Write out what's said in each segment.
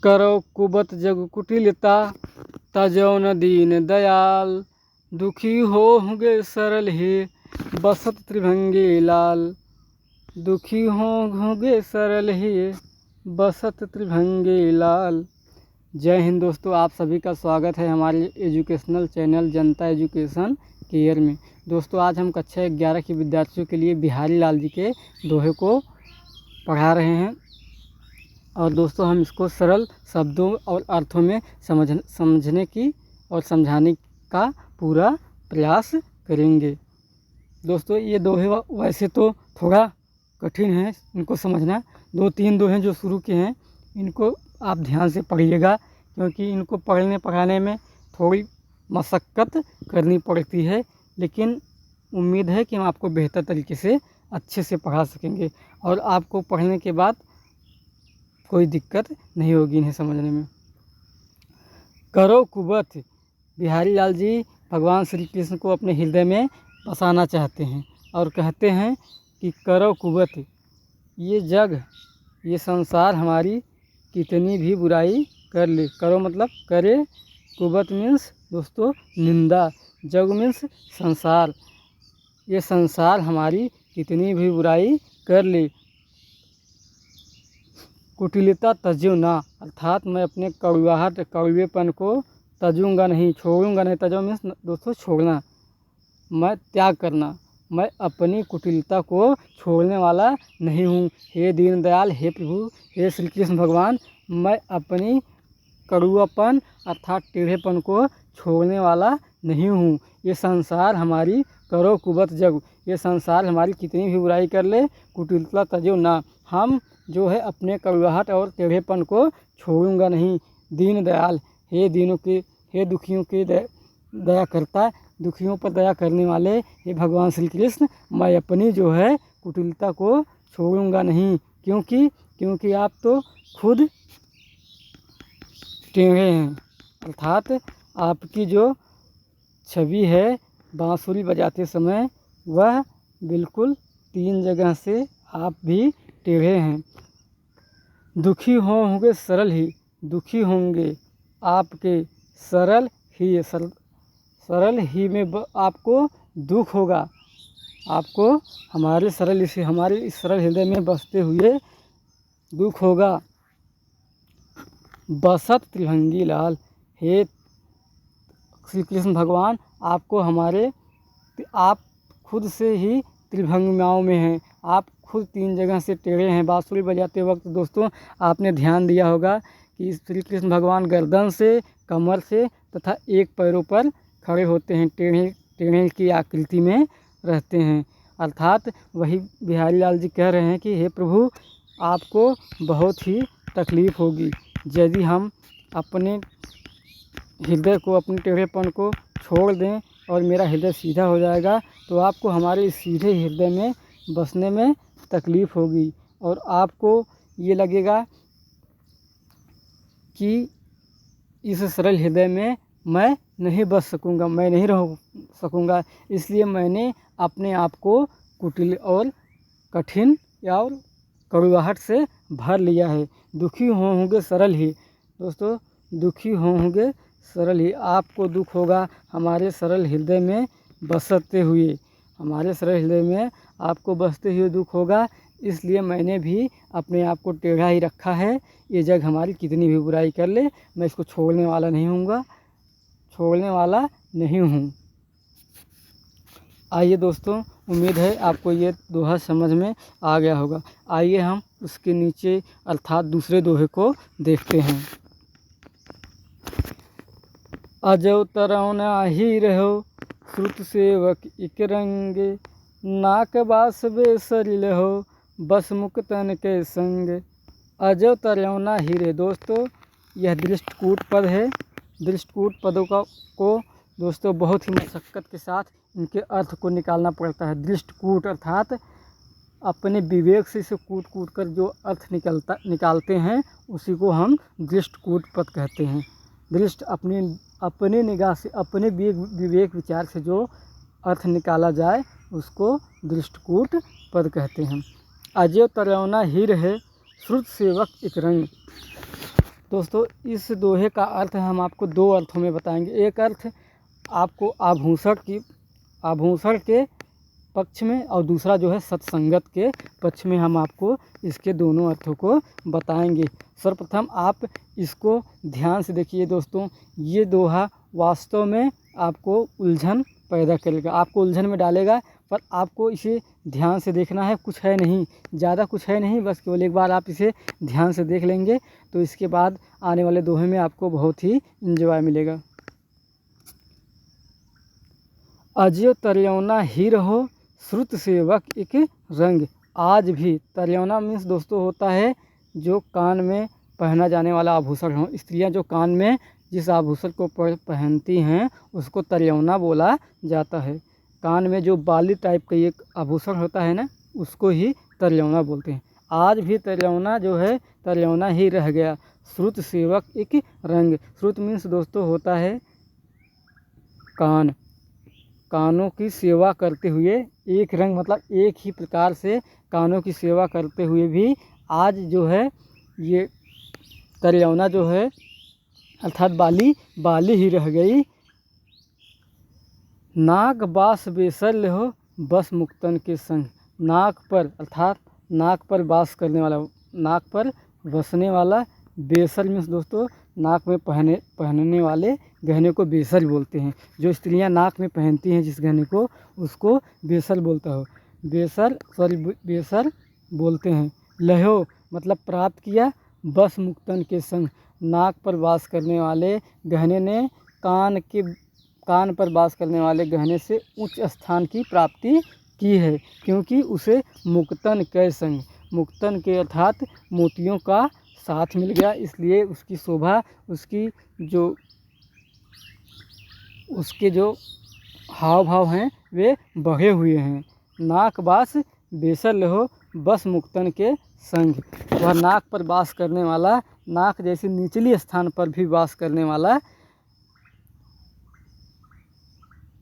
करो कुबत जग कुटिलता तजो न दीन दयाल। दुखी होंगे सरल ही बसत त्रिभंगी लाल। दुखी होंगे सरल ही बसत त्रिभंगी लाल। जय हिंद दोस्तों, आप सभी का स्वागत है हमारे एजुकेशनल चैनल जनता एजुकेशन केयर में। दोस्तों आज हम कक्षा 11 के विद्यार्थियों के लिए बिहारी लाल जी के दोहे को पढ़ा रहे हैं और दोस्तों हम इसको सरल शब्दों और अर्थों में समझने की और समझाने का पूरा प्रयास करेंगे। दोस्तों ये दोहे वैसे तो थोड़ा कठिन है इनको समझना। 2-3 दोहे जो शुरू के हैं इनको आप ध्यान से पढ़िएगा, क्योंकि इनको पढ़ने पढ़ाने में थोड़ी मशक्क़त करनी पड़ती है, लेकिन उम्मीद है कि हम आपको बेहतर तरीके से अच्छे से पढ़ा सकेंगे और आपको पढ़ने के बाद कोई दिक्कत नहीं होगी इन्हें समझने में। करो कुबत, बिहारी लाल जी भगवान श्री कृष्ण को अपने हृदय में बसाना चाहते हैं और कहते हैं कि करो कुबत, ये जग ये संसार हमारी कितनी भी बुराई कर ले। करो मतलब करे, कुबत मीन्स दोस्तों निंदा, जग मीन्स संसार, ये संसार हमारी कितनी भी बुराई कर ले। कुटिलता तज्यो ना, अर्थात मैं अपने कड़वेपन को तजूँगा नहीं, छोड़ूंगा नहीं। तजो मीन्स दोस्तों छोड़ना, मैं त्याग करना, मैं अपनी कुटिलता को छोड़ने वाला नहीं हूँ। हे दीनदयाल, हे प्रभु, हे श्री कृष्ण भगवान, मैं अपनी कड़वापन अर्थात टेढ़ेपन को छोड़ने वाला नहीं हूँ। ये संसार हमारी करो कुबत जग, ये संसार हमारी कितनी भी बुराई कर ले, कुटिलता तजो ना, हम जो है अपने कड़वाहट और टेढ़ेपन को छोड़ूंगा नहीं। दीनदयाल, हे दीनों के, हे दुखियों के दया करता, दुखियों पर दया करने वाले हे भगवान श्री कृष्ण, मैं अपनी जो है कुटिलता को छोड़ूंगा नहीं, क्योंकि आप तो खुद टेढ़े हैं। अर्थात आपकी जो छवि है बांसुरी बजाते समय वह बिल्कुल 3 जगह से आप भी टेढ़े हैं। दुखी होंगे सरल ही, दुखी होंगे आपके सरल ही, सरल ही में आपको दुख होगा, आपको हमारे इस सरल हृदय में बसते हुए दुख होगा। बसत त्रिभंगी लाल, हे श्री कृष्ण भगवान, आप खुद से ही त्रिभंगिमाओं में हैं, आप खुद 3 जगह से टेढ़े हैं। बांसुरी बजाते वक्त दोस्तों आपने ध्यान दिया होगा कि श्री कृष्ण भगवान गर्दन से, कमर से तथा एक पैरों पर खड़े होते हैं, टेढ़े की आकृति में रहते हैं। अर्थात वही बिहारी लाल जी कह रहे हैं कि हे प्रभु, आपको बहुत ही तकलीफ़ होगी यदि हम अपने हृदय को, अपने टेढ़ेपन को छोड़ दें और मेरा हृदय सीधा हो जाएगा, तो आपको हमारे इस सीधे हृदय में बसने में तकलीफ़ होगी और आपको ये लगेगा कि इस सरल हृदय में मैं नहीं बस सकूंगा, मैं नहीं रह सकूंगा। इसलिए मैंने अपने आप को कुटिल और कठिन और कड़वाहट से भर लिया है। दुखी होंगे सरल ही, दोस्तों दुखी होंगे सरल ही, आपको दुख होगा हमारे सरल हृदय में बसते हुए, हमारे सरल हृदय में आपको बसते हुए दुख होगा। इसलिए मैंने भी अपने आप को टेढ़ा ही रखा है। ये जग हमारी कितनी भी बुराई कर ले, मैं इसको छोड़ने वाला नहीं हूँ। आइए दोस्तों, उम्मीद है आपको ये दोहा समझ में आ गया होगा। आइए हम उसके नीचे अर्थात दूसरे दोहे को देखते हैं। अजो तरौना ही रहो श्रुत सेवक इक रंगे, नाक बास बेसरिल हो बस मुक्तन के संग। अजो तरौना ही रहे, दोस्तों यह दृष्टकूट पद है। दृष्टकूट पदों को दोस्तों बहुत ही मशक्क़त के साथ इनके अर्थ को निकालना पड़ता है। दृष्टकूट अर्थात अपने विवेक से इसे कूट कर जो अर्थ निकालते हैं उसी को हम दृष्टकूट पद कहते हैं। दृष्ट अपनी निगाह से, अपने विवेक विचार से जो अर्थ निकाला जाए उसको दृष्टकूट पद कहते हैं। अजय तरौना ही रहे श्रुत सेवक एक रंग, दोस्तों इस दोहे का अर्थ हम आपको दो अर्थों में बताएंगे। एक अर्थ आपको आभूषण के पक्ष में और दूसरा जो है सत्संगत के पक्ष में हम आपको इसके दोनों अर्थों को बताएंगे। सर्वप्रथम आप इसको ध्यान से देखिए दोस्तों, ये दोहा वास्तव में आपको उलझन पैदा करेगा, आपको उलझन में डालेगा, पर आपको इसे ध्यान से देखना है। कुछ है नहीं, ज़्यादा कुछ है नहीं, बस केवल एक बार आप इसे ध्यान से देख लेंगे तो इसके बाद आने वाले दोहे में आपको बहुत ही एंजॉय मिलेगा। अज्यो तरियौना ही रहो श्रुत सेवक एक रंग। आज भी तरियौना मीन्स दोस्तों होता है जो कान में पहना जाने वाला आभूषण हो। स्त्रियां जो कान में जिस आभूषण को पहनती हैं उसको तरियौना बोला जाता है। कान में जो बाली टाइप का एक आभूषण होता है ना, उसको ही तरियौना बोलते हैं। आज भी तरियौना जो है तरियौना ही रह गया, श्रुत सेवक एक रंग। श्रुत मीन्स दोस्तों होता है कान, कानों की सेवा करते हुए एक रंग, मतलब एक ही प्रकार से कानों की सेवा करते हुए भी आज जो है ये तरियौना जो है अर्थात बाली ही रह गई। नाक बास बेसर हो बस मुक्तन के संग। नाक पर अर्थात नाक पर वास करने वाला, नाक पर बसने वाला। बेसर मीन्स दोस्तों नाक में पहनने वाले गहने को बेसर बोलते हैं। जो स्त्रियां नाक में पहनती हैं जिस गहने को, उसको बेसर बेसर बोलते हैं। लहो मतलब प्राप्त किया, बस मुक्तन के संग। नाक पर वास करने वाले गहने ने कान पर वास करने वाले गहने से उच्च स्थान की प्राप्ति की है, क्योंकि उसे मुक्तन के संग, मुक्तन के अर्थात मोतियों का साथ मिल गया, इसलिए उसकी शोभा, उसके जो हाव भाव हैं वे बढ़े हुए हैं। नाक बास बेसर लहो बस मुक्तन के संग। वह नाक पर वास करने वाला, नाक जैसे निचली स्थान पर भी वास करने वाला,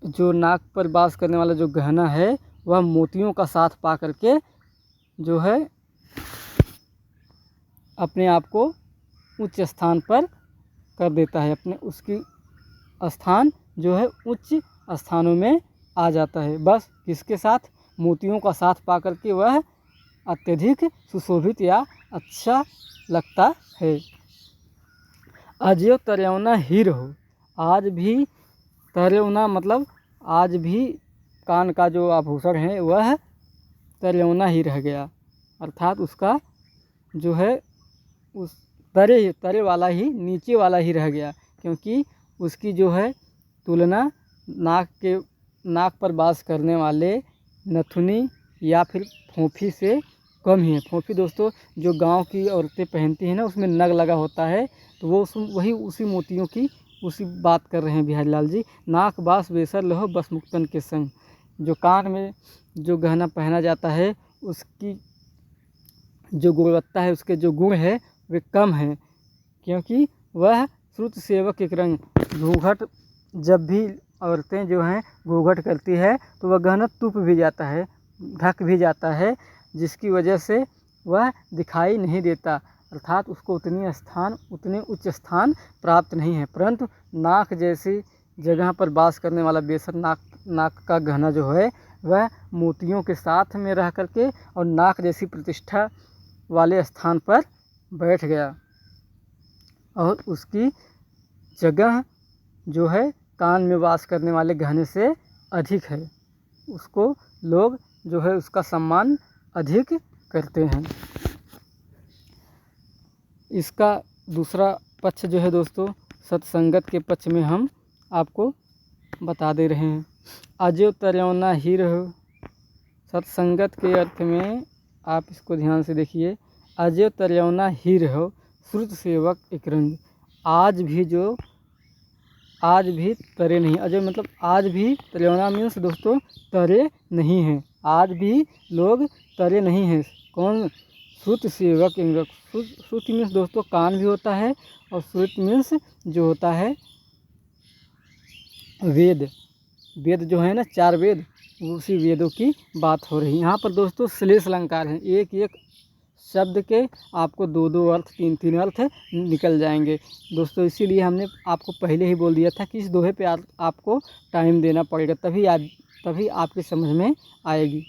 जो नाक पर वास करने वाला जो गहना है वह मोतियों का साथ पा करके जो है अपने आप को उच्च स्थान पर कर देता है, अपने उसकी स्थान जो है उच्च स्थानों में आ जाता है। बस किसके साथ? मोतियों का साथ पा करके वह अत्यधिक सुशोभित या अच्छा लगता है। अज्यो तरियौना ही रहो। आज भी तरियौना मतलब आज भी कान का जो आभूषण है वह तरियौना ही रह गया, अर्थात उसका जो है उस तरे वाला ही, नीचे वाला ही रह गया, क्योंकि उसकी जो है तुलना नाक पर वास करने वाले नथुनी या फिर फोंफी से कम ही है। फोंफी दोस्तों जो गांव की औरतें पहनती हैं ना, उसमें नग लगा होता है, तो वो उसी मोतियों की उसी बात कर रहे हैं बिहारी लाल जी। नाक बास बेसर लहो बस मुक्तन के संग। जो कान में जो गहना पहना जाता है उसकी जो गुणवत्ता है, उसके जो गुण है वे कम हैं, क्योंकि वह श्रुत सेवक एक रंग। घूंघट जब भी औरतें जो हैं घूंघट करती है तो वह गहना टूट भी जाता है, ढक भी जाता है, जिसकी वजह से वह दिखाई नहीं देता, अर्थात उसको उतने उच्च स्थान प्राप्त नहीं है। परंतु नाक जैसी जगह पर वास करने वाला बेसर नाक का गहना जो है वह मोतियों के साथ में रह करके और नाक जैसी प्रतिष्ठा वाले स्थान पर बैठ गया, और उसकी जगह जो है कान में वास करने वाले गहने से अधिक है। उसको लोग जो है उसका सम्मान अधिक करते हैं। इसका दूसरा पक्ष जो है दोस्तों सत्संगत के पक्ष में हम आपको बता दे रहे हैं। अज्यो तरियौना ही रहो। सत्संगत के अर्थ में आप इसको ध्यान से देखिए। अज्यो तरियौना ही रहो श्रुत सेवक एक रंग। आज भी तरे नहीं। अजय मतलब आज भी, तरियौना मीन्स दोस्तों तरे नहीं हैं, आज भी लोग तरे नहीं हैं। कौन? श्रुत सेवक एक रंग। श्रुत मीन्स दोस्तों कान भी होता है, और श्रुत मीन्स जो होता है वेद जो है ना, 4 वेद, उसी वेदों की बात हो रही है यहाँ पर दोस्तों। श्लेष अलंकार हैं, एक एक शब्द के आपको 2-2 अर्थ 3-3 अर्थ निकल जाएंगे दोस्तों। इसीलिए हमने आपको पहले ही बोल दिया था कि इस दोहे पे आपको टाइम देना पड़ेगा, तभी आपकी समझ में आएगी।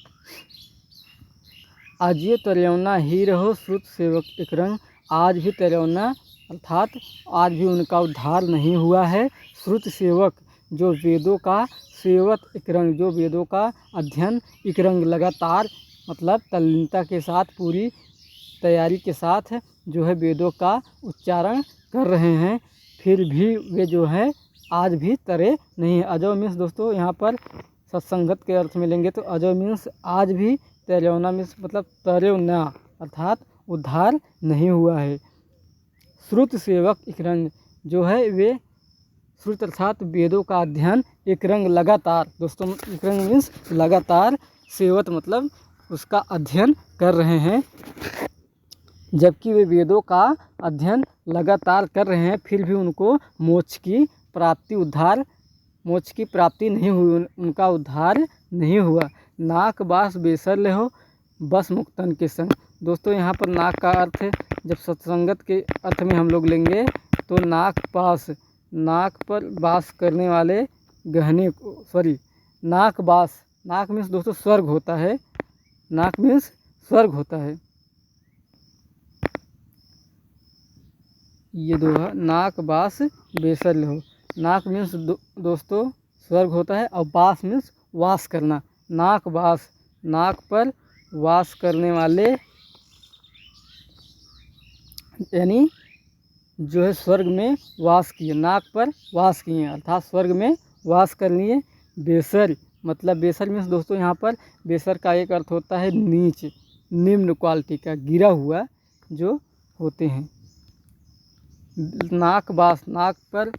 आजिए तरेवना ही रहो श्रुत सेवक एक रंग, आज भी तरेवना अर्थात आज भी उनका उद्धार नहीं हुआ है। श्रुत सेवक जो वेदों का सेवक एक रंग, जो वेदों का अध्ययन एक रंग लगातार मतलब तल्लीनता के साथ पूरी तैयारी के साथ जो है वेदों का उच्चारण कर रहे हैं, फिर भी वे जो है आज भी तरे नहीं। अजो मीन्स दोस्तों यहाँ पर सत्संगत के अर्थ में लेंगे तो अजो मीन्स आज भी, तरेवना मीन्स मतलब तरेवना अर्थात उद्धार नहीं हुआ है। श्रुत सेवक एक रंग जो है वे श्रुत अर्थात वेदों का अध्ययन एक रंग लगातार दोस्तों, एक रंग मीन्स लगातार, सेवत मतलब उसका अध्ययन कर रहे हैं। जबकि वे वेदों का अध्ययन लगातार कर रहे हैं फिर भी उनको मोक्ष की प्राप्ति नहीं हुई, उनका उद्धार नहीं हुआ। नाक बास बेसर हो बस मुक्तन के संग दोस्तों, यहाँ पर नाक का अर्थ जब सत्संगत के अर्थ में हम लोग लेंगे तो नाक पर वास करने वाले गहने नाक मीन्स दोस्तों स्वर्ग होता है, नाक मीन्स स्वर्ग होता है। ये दोहा नाक बास बेसर हो, नाक मीन्स दोस्तों स्वर्ग होता है और बास मीन्स वास करना। नाक पर वास करने वाले यानी जो है स्वर्ग में वास किए, नाक पर वास किए अर्थात स्वर्ग में वास कर लिए। बेसर मतलब बेसर मीन्स दोस्तों यहाँ पर बेसर का एक अर्थ होता है नीच, निम्न क्वालिटी का, गिरा हुआ जो होते हैं। नाक पर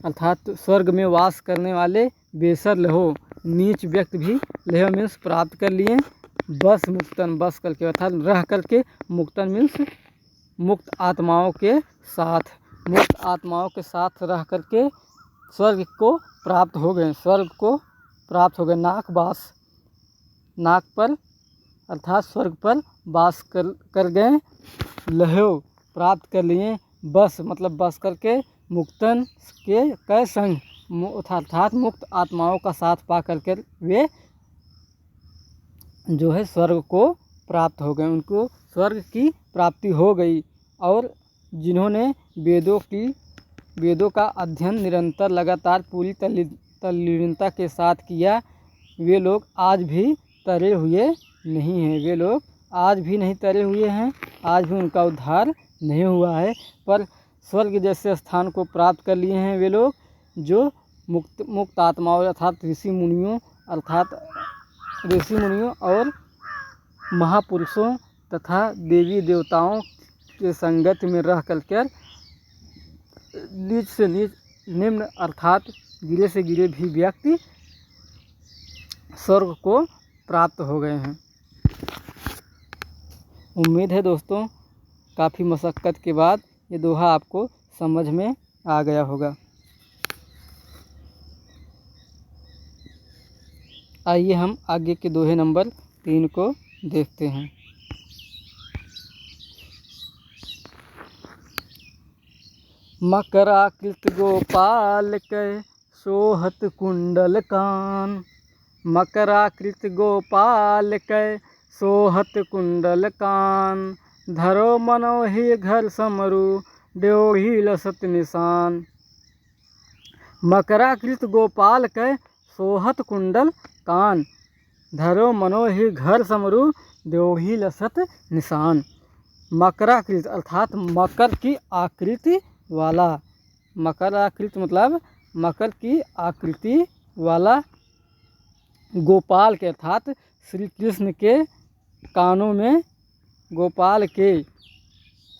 अर्थात स्वर्ग में वास करने वाले बेसर लहो, नीच व्यक्ति भी लहो मीन्स प्राप्त कर लिए। बस मुक्तन बस करके अर्थात रह करके, मुक्तन मीन्स मुक्त आत्माओं के साथ रह करके स्वर्ग को प्राप्त हो गए, नाक पर अर्थात स्वर्ग पर वास कर गए। लहो प्राप्त कर लिए, बस मतलब बस करके मुक्तन के संग अर्थात मुक्त आत्माओं का साथ पा करके वे जो है स्वर्ग को प्राप्त हो गए, उनको स्वर्ग की प्राप्ति हो गई। और जिन्होंने वेदों का अध्ययन निरंतर लगातार पूरी तल्लीनता के साथ किया, वे लोग आज भी तरे हुए नहीं हैं, आज भी उनका उद्धार नहीं हुआ है, पर स्वर्ग जैसे स्थान को प्राप्त कर लिए हैं वे लोग जो मुक्त आत्माओं अर्थात ऋषि मुनियों और महापुरुषों तथा देवी देवताओं के संगत में रह कर नीच से नीच निम्न अर्थात गिरे से गिरे भी व्यक्ति स्वर्ग को प्राप्त हो गए हैं। उम्मीद है दोस्तों काफ़ी मशक्क़त के बाद ये दोहा आपको समझ में आ गया होगा। आइए हम आगे के दोहे नंबर 3 को देखते हैं। मकराकृत गोपाल कै सोहत कुंडल कान, मकराकृत गोपाल कै सोहत कुंडल कान, धरो मनोहि घर समरु ड्योढ़ी लसत निशान। मकराकृत गोपाल कै सोहत कुंडल कान, धरो मनोहि घर समरु ड्योढ़ी लसत निशान। मकराकृत अर्थात मकर की आकृति वाला, मकराकृत मतलब मकर की आकृति वाला, गोपाल के अर्थात श्री कृष्ण के कानों में,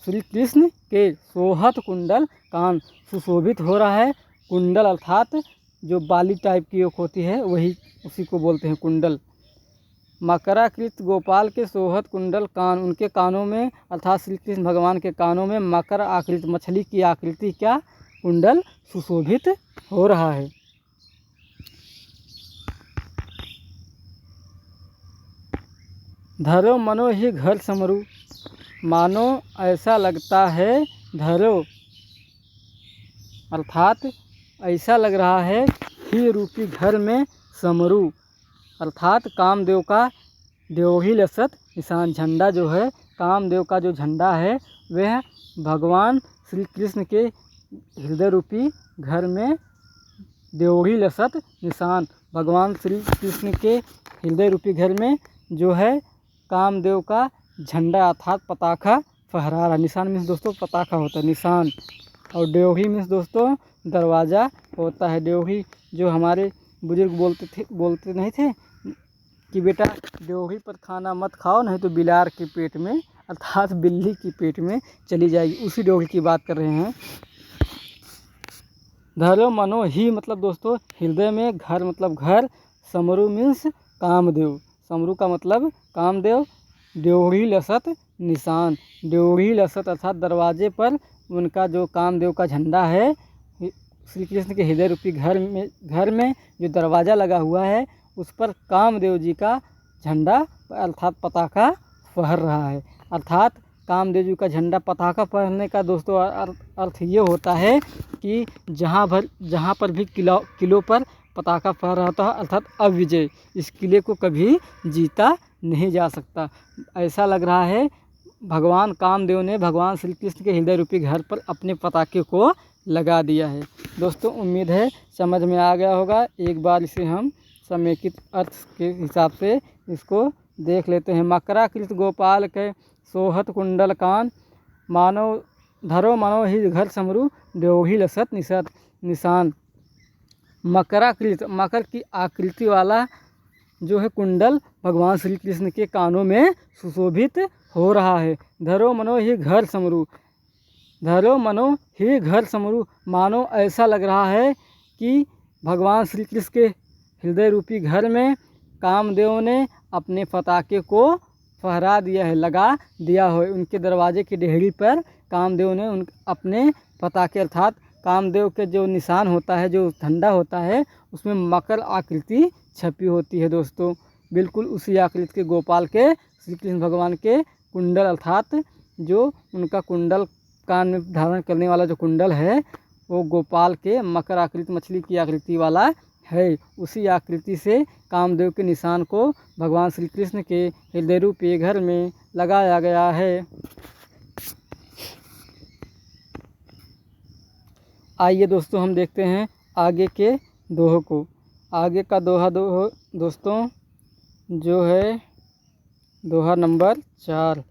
श्री कृष्ण के सोहत कुंडल कान सुशोभित हो रहा है। कुंडल अर्थात जो बाली टाइप की एक होती है वही, उसी को बोलते हैं कुंडल। मकराकृत गोपाल के सोहत कुंडल कान, उनके कानों में अर्थात श्री कृष्ण भगवान के कानों में मकर आकृत मछली की आकृति क्या कुंडल सुशोभित हो रहा है। धरो मनो ही घर समरू, मानो ऐसा लगता है धरो, अर्थात ऐसा लग रहा है ही रूपी घर में समरू, अर्थात कामदेव का देवही लसत निशान। झंडा जो है, कामदेव का जो झंडा है वह भगवान श्री कृष्ण के हृदय रूपी घर में देवही लसत निशान, भगवान श्री कृष्ण के हृदय रूपी घर में जो है कामदेव का झंडा अर्थात पताखा फहरा रहा। निशान मीन्स दोस्तों पताखा होता है निशान, और देवही मीन्स दोस्तों दरवाज़ा होता है। देवही जो हमारे बुजुर्ग बोलते नहीं थे कि बेटा देवही पर खाना मत खाओ नहीं तो बिलार के पेट में, अर्थात बिल्ली की पेट में चली जाएगी, उसी देवही की बात कर रहे हैं। धरो मनो ही मतलब दोस्तों हृदय में, घर मतलब घर, समरू मीन्स कामदेव, समरू का मतलब कामदेव, देवही लसत निशान, देवही लसत अर्थात दरवाजे पर उनका जो कामदेव का झंडा है श्री कृष्ण के हृदय रूपी घर में जो दरवाज़ा लगा हुआ है उस पर कामदेव जी का झंडा अर्थात पताका फहर रहा है। अर्थात कामदेव जी का झंडा पताका फहरने का दोस्तों अर्थ ये होता है कि जहाँ पर भी किलों पर पताका फहर रहा था अर्थात अविजय, इस किले को कभी जीता नहीं जा सकता। ऐसा लग रहा है भगवान कामदेव ने भगवान श्री कृष्ण के हृदय रूपी घर पर अपने पताके को लगा दिया है। दोस्तों उम्मीद है समझ में आ गया होगा। एक बार इसे हम समेकित अर्थ के हिसाब से इसको देख लेते हैं। मकराकृत गोपाल के सोहत कुंडल कान, मानो धरो मनो ही घर समरू, देवही लसत निशान। मकराकृत, मकर की आकृति वाला जो है कुंडल भगवान श्री कृष्ण के कानों में सुशोभित हो रहा है। धरो मनो ही घर समरू, धरो मनो ही घर समरू, मानो ऐसा लग रहा है कि भगवान श्री कृष्ण के हृदय रूपी घर में कामदेव ने अपने पताके को फहरा दिया है, लगा दिया हो। उनके दरवाजे की डेहरी पर कामदेव ने अपने पताके अर्थात कामदेव के जो निशान होता है, जो झंडा होता है, उसमें मकर आकृति छपी होती है। दोस्तों बिल्कुल उसी आकृति के गोपाल के श्री कृष्ण भगवान के कुंडल अर्थात जो उनका कुंडल कान में धारण करने वाला जो कुंडल है वो गोपाल के मकर आकृति मछली की आकृति वाला है। उसी आकृति से कामदेव के निशान को भगवान श्री कृष्ण के हृदय रूपी घर में लगाया गया है। आइए दोस्तों हम देखते हैं आगे के दोहों को। आगे का दोहा दोस्तों जो है दोहा नंबर 4।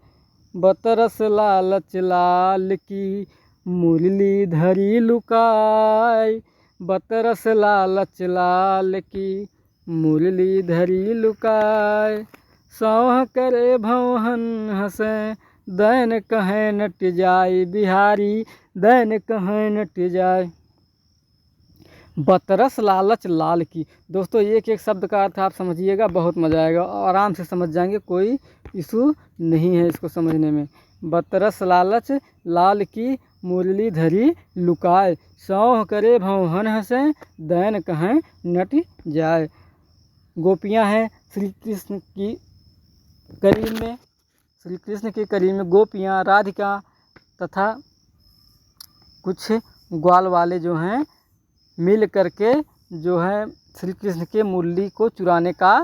बतरस लालच लाल की मुरली धरी लुकाय, बतरस लालच लाल की मुरली धरी लुकाय, सौह करे भौहन हंसे दैन कहें नट जाय, बिहारी दैन कहें नट जाय। बतरस लालच लाल की, दोस्तों एक एक शब्द का अर्थ आप समझिएगा, बहुत मज़ा आएगा और आराम से समझ जाएंगे, कोई इशू नहीं है इसको समझने में। बतरस लालच लाल की मुरली धरी लुकाए, सौह करे भौहन हंसे दैन कहें नट जाए। गोपियाँ हैं श्री कृष्ण की करीब में, श्री कृष्ण के करीब में गोपियाँ राधिका तथा कुछ ग्वाल वाले जो हैं मिल करके जो है श्री कृष्ण के मुरली को चुराने का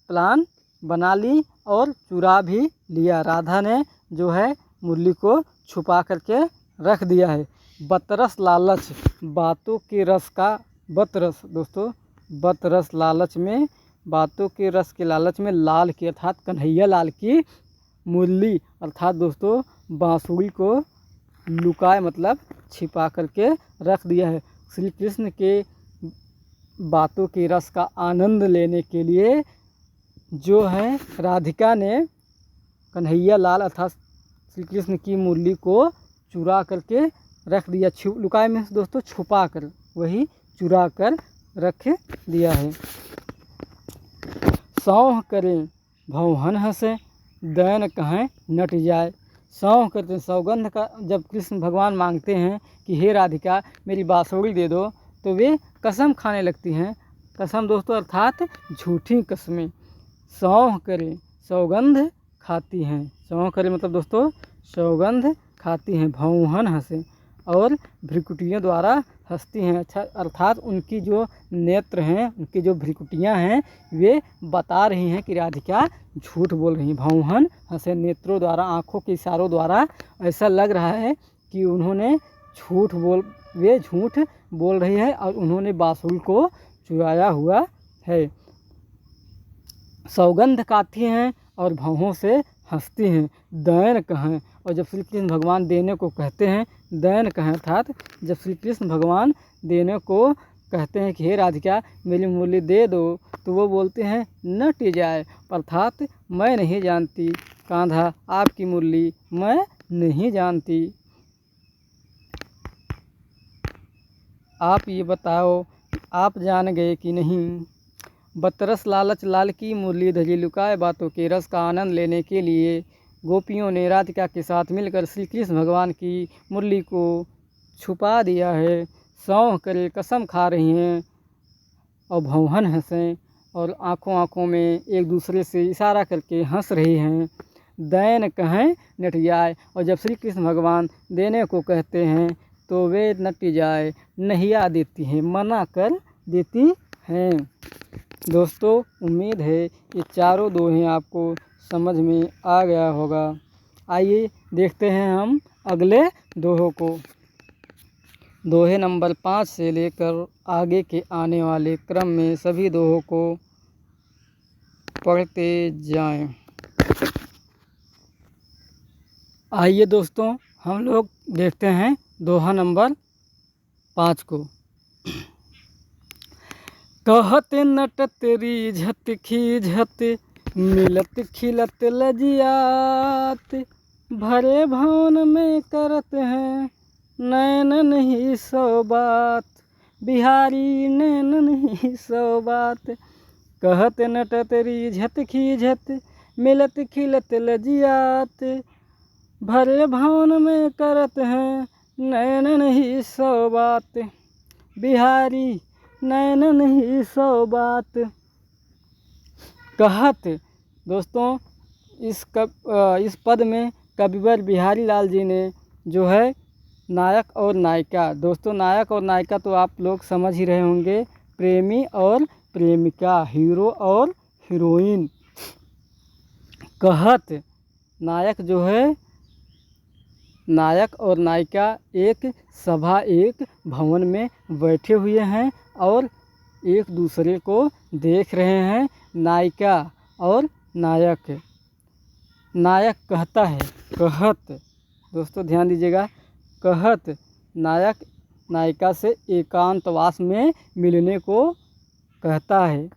प्लान बना ली और चुरा भी लिया। राधा ने जो है मुरली को छुपा करके रख दिया है। बतरस लालच, बातों के रस का बतरस, दोस्तों बतरस लालच में, बातों के रस के लालच में लाल की अर्थात कन्हैया लाल की मुरली अर्थात दोस्तों बांसुरी को लुकाए मतलब छिपा करके रख दिया है। श्री कृष्ण के बातों के रस का आनंद लेने के लिए जो है राधिका ने कन्हैया लाल अर्थात श्री कृष्ण की मुरली को चुरा करके रख दिया। लुकाए में दोस्तों छुपा कर, वही चुरा कर रख दिया है। सौह करें भौहन हंसे दैन कहें नट जाए, सौह करते हैं सौगंध का, जब कृष्ण भगवान मांगते हैं कि हे राधिका मेरी बांसुरी दे दो तो वे कसम खाने लगती हैं। कसम दोस्तों अर्थात झूठी कसमें। सौह करें सौगंध खाती हैं। चौं करे मतलब दोस्तों सौगंध खाती हैं। भौंहन हंसे और भ्रिकुटियों द्वारा हंसती हैं। अच्छा, अर्थात उनकी जो नेत्र हैं, उनकी जो भ्रिकुटियाँ हैं, वे बता रही हैं कि राधिका झूठ बोल रही हैं। भौंहन हंसे, नेत्रों द्वारा, आँखों के इशारों द्वारा ऐसा लग रहा है कि वे झूठ बोल रही है और उन्होंने बांसुरी को चुराया हुआ है। सौगंध खाती हैं और भौहों से हंसती हैं। दैन कहें, और जब श्री कृष्ण भगवान देने को कहते हैं, दैन कहें अर्थात जब श्री कृष्ण भगवान देने को कहते हैं कि हे राधिका मेरी मुरली दे दो, तो वो बोलते हैं नट जाए, अर्थात मैं नहीं जानती कान्हा आपकी मुरली मैं नहीं जानती। आप ये बताओ आप जान गए कि नहीं। बतरस लालच लाल की मुरली धरी, लुकाए बातों के रस का आनंद लेने के लिए गोपियों ने राधिका के साथ मिलकर श्री कृष्ण भगवान की मुरली को छुपा दिया है। सौंह करे कसम खा रही हैं और भौंहन हंसें और आँखों में एक दूसरे से इशारा करके हंस रही हैं। दैन कहें नट जाए, और जब श्री कृष्ण भगवान देने को कहते हैं तो वे नट जाए, नहिया देती हैं, मना कर देती हैं। दोस्तों उम्मीद है ये चारों दोहे आपको समझ में आ गया होगा। आइए देखते हैं हम अगले दोहों को। दोहे नंबर 5 से लेकर आगे के आने वाले क्रम में सभी दोहों को पढ़ते जाएं। आइए दोस्तों हम लोग देखते हैं दोहा नंबर 5 को। कहत नटत रीझत खीझत, मिलत खिलत लजियात, भरे भवन में करत हैं नैन नहीं सो बात, बिहारी नैन नहीं सो बात। कहत नटत रीझत खीझत, मिलत खिलत लजियात, भरे भवन में करत हैं नैन नहीं सो बात, बिहारी नैन नहीं सो बात। कहत दोस्तों इस पद में कविवर बिहारी लाल जी ने जो है नायक और नायिका, दोस्तों नायक और नायिका तो आप लोग समझ ही रहे होंगे, प्रेमी और प्रेमिका, हीरो और हीरोइन। कहत नायक जो है, नायक और नायिका एक सभा एक भवन में बैठे हुए हैं और एक दूसरे को देख रहे हैं। नायिका और नायक, नायक कहता है, कहत दोस्तों ध्यान दीजिएगा, कहत नायक नायिका से एकांतवास में मिलने को कहता है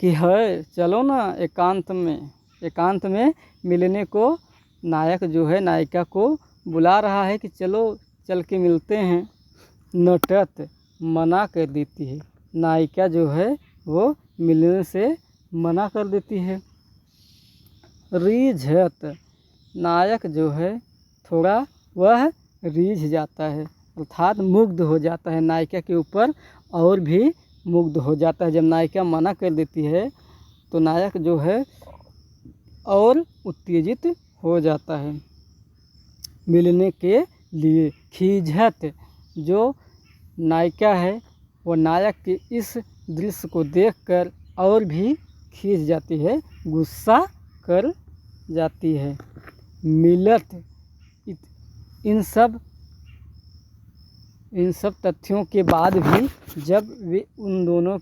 कि है चलो ना एकांत में मिलने को नायक जो है नायिका को बुला रहा है कि चलो चल के मिलते हैं। नटत मना कर देती है, नायिका जो है वो मिलने से मना कर देती है। रीझत नायक जो है थोड़ा वह रीझ जाता है, अर्थात मुग्ध हो जाता है नायिका के ऊपर और भी मुग्ध हो जाता है। जब नायिका मना कर देती है तो नायक जो है और उत्तेजित हो जाता है मिलने के लिए। खीझत जो नायिका है वो नायक के इस दृश्य को देखकर और भी खींच जाती है, गुस्सा कर जाती है। मिलत इन सब तथ्यों के बाद भी जब वे उन दोनों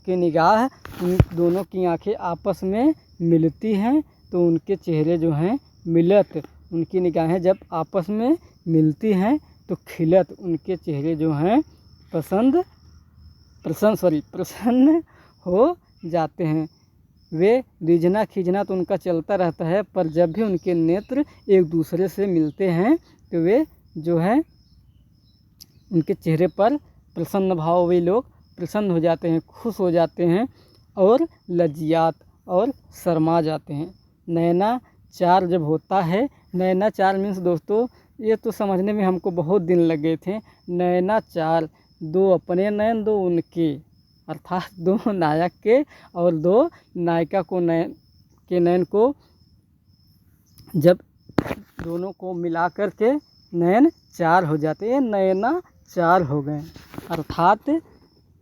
की आंखें आपस में मिलती हैं तो उनके चेहरे जो हैं मिलत, उनकी निगाहें जब आपस में मिलती हैं तो खिलत, उनके चेहरे जो हैं प्रसन्न हो जाते हैं। वे रीझना खींचना तो उनका चलता रहता है, पर जब भी उनके नेत्र एक दूसरे से मिलते हैं तो वे जो है उनके चेहरे पर प्रसन्न भाव, वे लोग प्रसन्न हो जाते हैं, खुश हो जाते हैं और लज्जियात और शर्मा जाते हैं। नैना चार जब होता है, नैना चार मीन्स दोस्तों ये तो समझने में हमको बहुत दिन लगे थे। नैना चार, दो अपने नैन दो उनके, अर्थात दो नायक के और दो नायिका को नैन को जब दोनों को मिला कर के नयन चार हो जाते हैं, नयना चार हो गए, अर्थात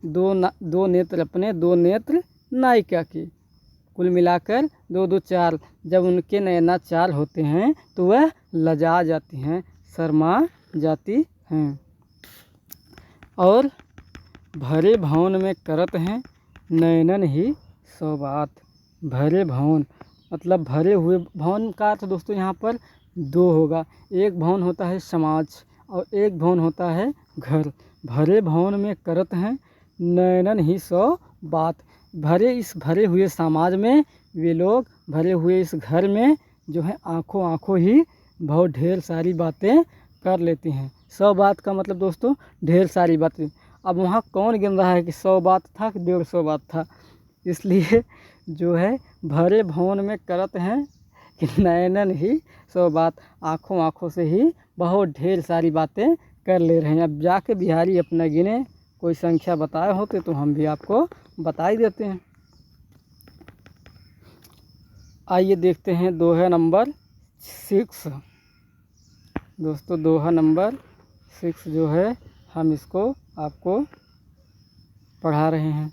दो नेत्र अपने, दो नेत्र नायिका के, कुल मिलाकर दो दो चार। जब उनके नयना चार होते हैं तो वह लजा जाती हैं, शर्मा जाती हैं। और भरे भवन में करत हैं नयनन ही सौ बात। भरे भवन मतलब भरे हुए, भवन का अर्थ दोस्तों यहाँ पर दो होगा। एक भवन होता है समाज और एक भवन होता है घर। भरे भवन में करत हैं नयनन ही सौ बात। इस भरे हुए समाज में वे लोग, भरे हुए इस घर में जो है आँखों आँखों ही बहुत ढेर सारी बातें कर लेती हैं। 100 बात का मतलब दोस्तों ढेर सारी बातें। अब वहाँ कौन गिन रहा है कि 100 बात था कि 150 बात था, इसलिए जो है भरे भवन में करत हैं कि नयनन ही 100 बात, आँखों आँखों से ही बहुत ढेर सारी बातें कर ले रहे हैं। अब जाके बिहारी अपना गिने, कोई संख्या बताए होते तो हम भी आपको बता ही देते हैं। आइए देखते हैं दोहा नंबर 6 दोस्तों। दोहा नंबर 6 जो है हम इसको आपको पढ़ा रहे हैं।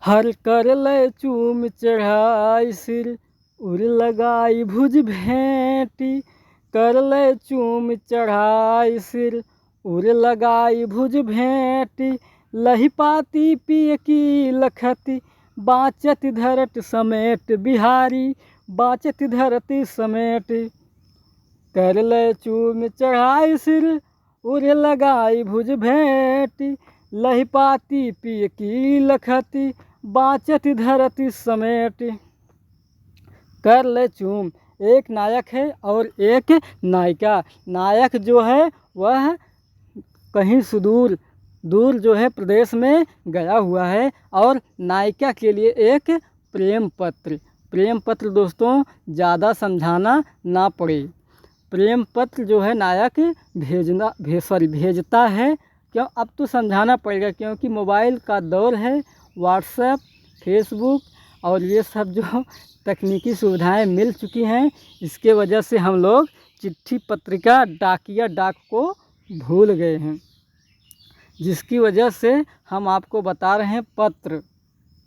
हर कर लय चूम चढ़ाई सिर, उर लगाई भुज भेंटी। कर लय चूम चढ़ाई सिर, उर लगाई भुज भेंटी। लही पाती पिय की लखती, बाँचत धरत समेट बिहारी, बाँचत धरती समेट। कर लय चूम चढ़ाई सिर, उर लगाई भुज भेंटी। लही पाती पिय की लखती, बाँचत धरती समेट। कर ले चूम, एक नायक है और एक नायिका। नायक जो है वह कहीं सुदूर दूर जो है प्रदेश में गया हुआ है, और नायिका के लिए एक प्रेम पत्र। प्रेम पत्र दोस्तों ज़्यादा समझाना ना पड़े, प्रेम पत्र जो है नायक भेजता है। क्यों, अब तो समझाना पड़ेगा क्योंकि मोबाइल का दौर है, व्हाट्सएप, फेसबुक और ये सब जो तकनीकी सुविधाएं मिल चुकी हैं, इसके वजह से हम लोग चिट्ठी पत्रिका डाकिया डाक को भूल गए हैं, जिसकी वजह से हम आपको बता रहे हैं पत्र।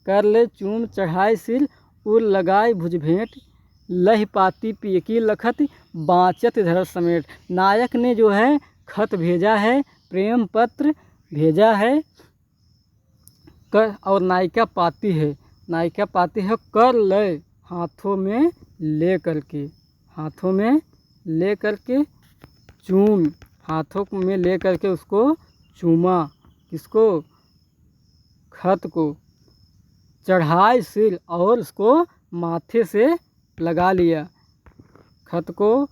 कर ले चूम चढ़ाई सिर, उर लगाए भुज भेंट। लह पाती पिय की लखत, बाँचत धरत समेट। नायक ने जो है खत भेजा है, प्रेम पत्र भेजा है, और नायिका पाती है, कर ले हाथों में ले करके, हाथों में ले करके चूम, हाथों में ले करके उसको चूमा, किसको, खत को। चढ़ाई सिर, और उसको माथे से लगा लिया। खत को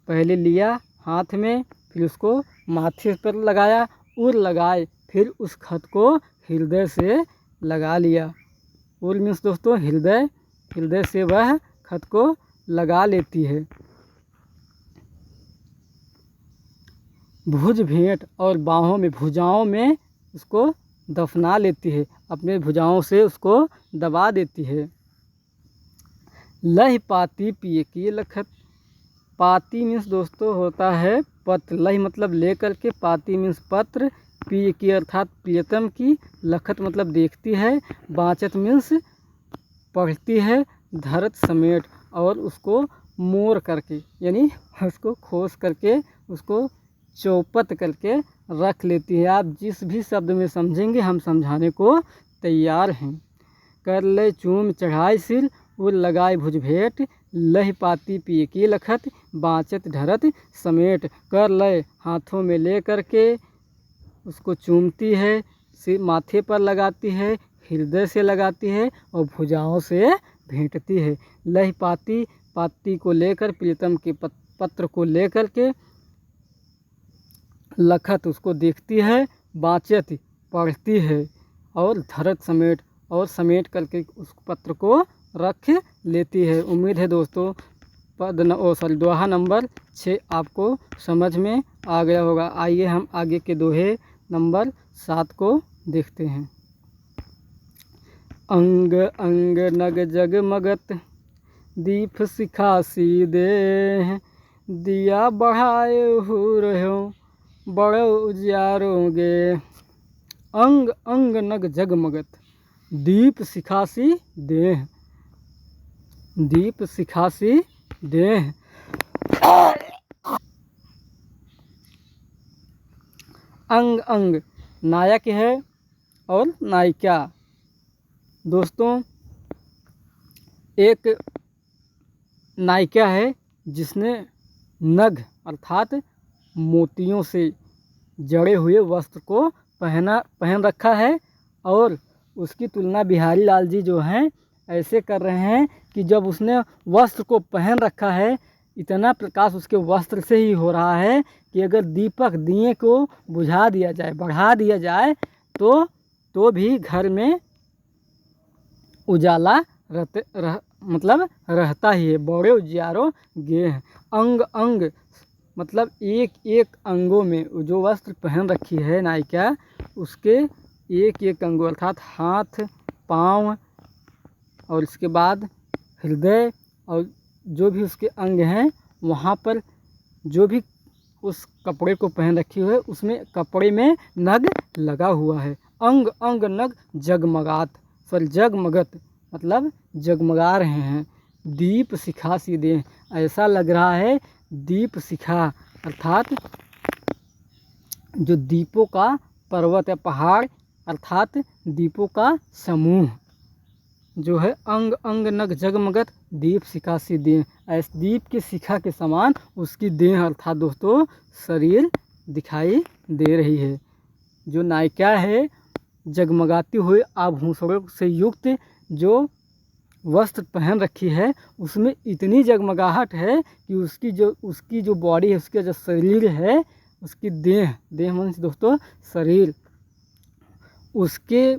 पहले लिया हाथ में, फिर उसको माथे पर लगाया, उर लगाए, फिर उस खत को हृदय से लगा लिया। उर मीन्स दोस्तों हृदय, हृदय से वह खत को लगा लेती है। भुज भेंट, और बाहों में, भुजाओं में उसको दफना लेती है, अपने भुजाओं से उसको दबा देती है। लह पाती पिय की लखत। पाती मीन्स दोस्तों होता है पत्र, लह मतलब लेकर के, पाती मीन्स पत्र, पिय की अर्थात प्रियतम की, लखत मतलब देखती है, बाँचत मीन्स पढ़ती है, धरत समेट, और उसको मोर करके यानी उसको खोस करके, उसको चौपट करके रख लेती है। आप जिस भी शब्द में समझेंगे हम समझाने को तैयार हैं। कर ले चूम चढ़ाई सिर, उर लगाए भुज भेंट। लह पाती पिय की लखत, बाँचत धरत समेट। कर ले हाथों में ले करके उसको चूमती है, सिर माथे पर लगाती है, हृदय से लगाती है, और भुजाओं से भेंटती है। लह पाती, पाती को लेकर, प्रीतम के पत्र को लेकर के, लखत उसको देखती है, बाँचत पढ़ती है, और धरत समेट, और समेट करके उस पत्र को रख लेती है। उम्मीद है दोस्तों दोहा नंबर 6 आपको समझ में आ गया होगा। आइए हम आगे के दोहे नंबर 7 को देखते हैं। अंग अंग नग जगमगत, दीप सिखासी देह दिया बढ़ाए हो रहो बड़े उजियारोगे अंग अंग नग जगमगत दीप सिखासी देह दीप सिखासी देह। अंग अंग नायक है और नायिका। दोस्तों एक नायिका है जिसने नग अर्थात मोतियों से जड़े हुए वस्त्र को पहन रखा है और उसकी तुलना बिहारी लाल जी जो हैं ऐसे कर रहे हैं कि जब उसने वस्त्र को पहन रखा है इतना प्रकाश उसके वस्त्र से ही हो रहा है कि अगर दीपक दिए को बुझा दिया जाए बढ़ा दिया जाए तो भी घर में उजाला रहता ही है। बड़े उजियारो गे हैं। अंग अंग मतलब एक एक अंगों में जो वस्त्र पहन रखी है नायिका उसके एक एक अंगों अर्थात हाथ पाँव और इसके बाद हृदय और जो भी उसके अंग हैं वहाँ पर जो भी उस कपड़े को पहन रखी है उसमें कपड़े में नग लगा हुआ है। अंग अंग नग जगमगत मतलब जगमगा रहे हैं। दीप शिखा सी दे ऐसा लग रहा है दीप शिखा अर्थात जो दीपों का पर्वत है पहाड़ अर्थात दीपों का समूह जो है। अंग अंग नग जगमगत दीप शिखा सी देह ऐसे दीप की शिखा के समान उसकी देह अर्थात दोस्तों शरीर दिखाई दे रही है। जो नायिका है जगमगाती हुई आभूषणों से युक्त जो वस्त्र पहन रखी है उसमें इतनी जगमगाहट है कि उसकी जो बॉडी है उसका जो शरीर है उसकी देह मन से दोस्तों शरीर उसके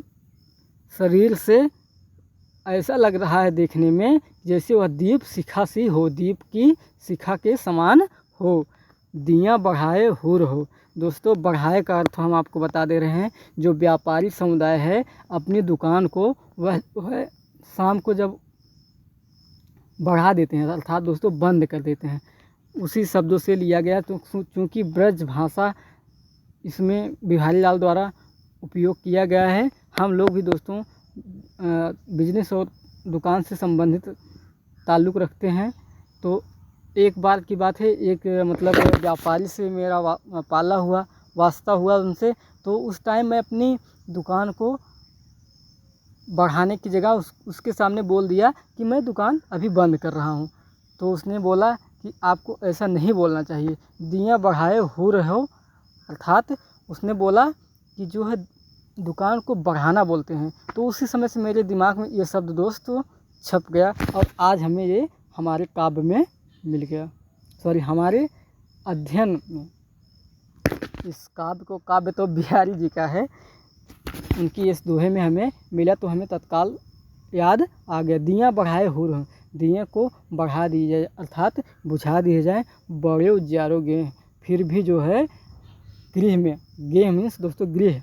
शरीर से ऐसा लग रहा है देखने में जैसे वह दीप शिखा सी हो दीप की शिखा के समान हो। दिया बढ़ाए हुर हो। दोस्तों बढ़ाए का अर्थ हम आपको बता दे रहे हैं। जो व्यापारी समुदाय है अपनी दुकान को वह शाम को जब बढ़ा देते हैं अर्थात दोस्तों बंद कर देते हैं उसी शब्दों से लिया गया। तो चूँकि ब्रज भाषा इसमें बिहारी लाल द्वारा उपयोग किया गया है। हम लोग भी दोस्तों बिजनेस और दुकान से संबंधित ताल्लुक़ रखते हैं। तो एक बार की बात है एक मतलब व्यापारी से मेरा पाला हुआ वास्ता हुआ उनसे। तो उस टाइम मैं अपनी दुकान को बढ़ाने की जगह उसके सामने बोल दिया कि मैं दुकान अभी बंद कर रहा हूँ। तो उसने बोला कि आपको ऐसा नहीं बोलना चाहिए दिया बढ़ाए हो रहे हो अर्थात उसने बोला कि जो है दुकान को बढ़ाना बोलते हैं। तो उसी समय से मेरे दिमाग में ये शब्द दोस्तों छप गया और आज हमें ये हमारे काव्य में मिल गया हमारे अध्ययन में। इस काव्य तो बिहारी जी का है उनकी इस दोहे में हमें मिला तो हमें तत्काल याद आ गया। दिया बढ़ाए हो रहे दिए को बढ़ा दी जाए अर्थात बुझा दिए जाए बड़े उजियारो गेह। फिर भी जो है गृह में गेह मीन्स दोस्तों गृह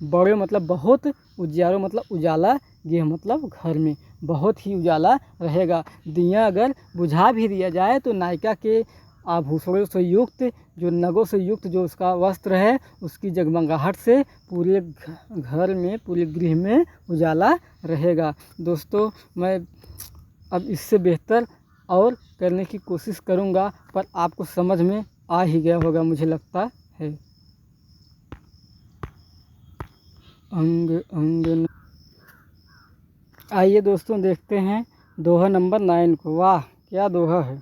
बड़े मतलब बहुत उजियारो मतलब उजाला गेह मतलब घर में बहुत ही उजाला रहेगा। दिया अगर बुझा भी दिया जाए तो नायिका के आभूषणों से युक्त जो नगों से युक्त जो उसका वस्त्र है उसकी जगमगाहट से पूरे घर में पूरे गृह में उजाला रहेगा। दोस्तों मैं अब इससे बेहतर और करने की कोशिश करूँगा पर आपको समझ में आ ही गया होगा मुझे लगता है। अंग अंग आइए दोस्तों देखते हैं दोहा नंबर 9 को। वाह क्या दोहा है।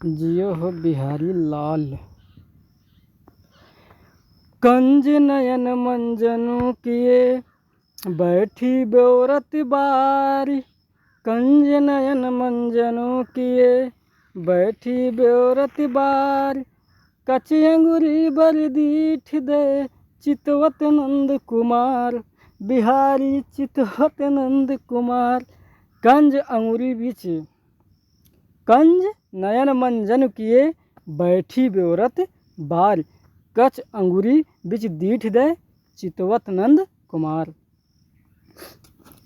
जियो हो बिहारी लाल। कंज नयन मंजनु किए बैठी बेौरत बारी कंज नयन मंजनु किए बैठी बेौरत बारी कच अंगुरी बर दीठ दे चितवत नंद कुमार बिहारी चितवत नंद कुमार। कंज अंगुरी बीच कंज नयन मंजन किए बैठी बेौरत बार कच अंगुरी बीच दीठ दे चितवत नंद कुमार।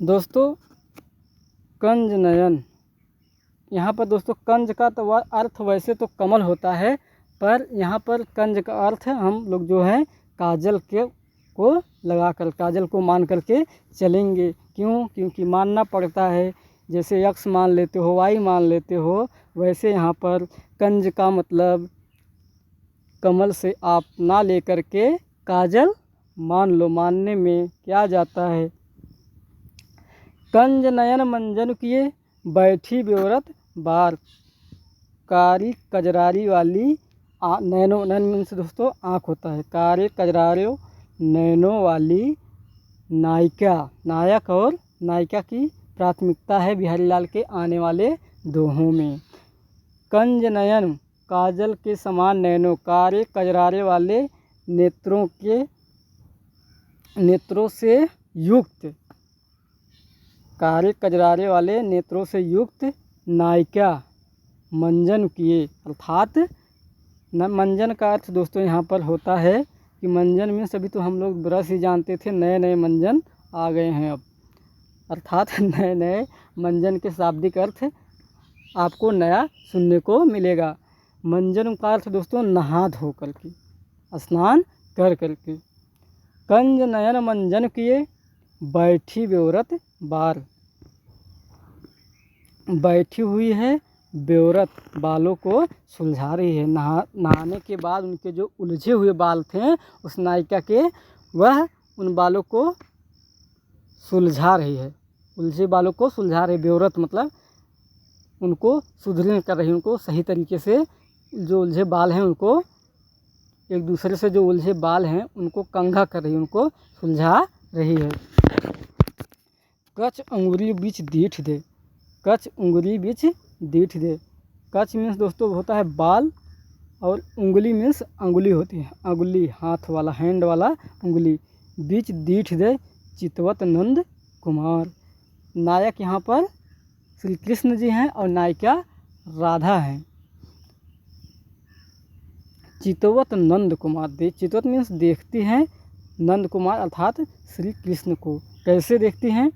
दोस्तों कंज नयन, यहाँ पर दोस्तों कंज का तो अर्थ वैसे तो कमल होता है, पर यहाँ पर कंज का अर्थ हम लोग जो है काजल को लगा कर, काजल को मान करके चलेंगे। क्यों? क्योंकि मानना पड़ता है। जैसे यक्ष मान लेते हो, वाई मान लेते हो, वैसे यहाँ पर कंज का मतलब कमल से आप ना लेकर के काजल मान लो। मानने में क्या जाता है। कंज नयन मंजन किए, बैठी बेवरत बार, कारी कजरारी वाली नैनो, नैन मीन्स दोस्तों आँख होता है। कारी कजरारे नैनों वाली नायिका, नायक और नायिका की प्राथमिकता है बिहारी लाल के आने वाले दोहों में। कंज नयन काजल के समान नैनों, कारे कजरारे वाले नेत्रों से युक्त, कारे कजरारे वाले नेत्रों से युक्त नायिका मंजन किए, अर्थात मंजन का अर्थ दोस्तों यहाँ पर होता है कि मंजन में सभी तो हम लोग ब्रश ही जानते थे, नए नए मंजन आ गए हैं अब, अर्थात नए नए मंजन के शाब्दिक अर्थ आपको नया सुनने को मिलेगा। मंजन का अर्थ दोस्तों नहा धो करके, स्नान कर करके। कंज नयन मंजन किए, बैठी बेवरत बार, बैठी हुई है बेवरत, बालों को सुलझा रही है। नहाने के बाद उनके जो उलझे हुए बाल थे उस नायिका के, वह उन बालों को सुलझा रही है, उलझे बालों को सुलझा रही। बेवरत मतलब उनको सुधरण कर रही है, उनको सही तरीके से जो उलझे बाल हैं उनको, एक दूसरे से जो उलझे बाल हैं उनको कंघा कर रही है, उनको सुलझा रही है। कच अंगुरी बीच दीठ दे, कच उंगली बीच दीठ दे। कच मीन्स दोस्तों होता है बाल, और उंगली मीन्स अंगुली होती है, अंगुली हाथ वाला, हैंड वाला उंगली। बीच दीठ दे चितवत नंद कुमार, नायक यहाँ पर श्री कृष्ण जी हैं और नायिका राधा हैं। चितवत नंद कुमार दे, चितवत मीन्स देखती हैं, नंद कुमार अर्थात श्री कृष्ण को। कैसे देखती हैं?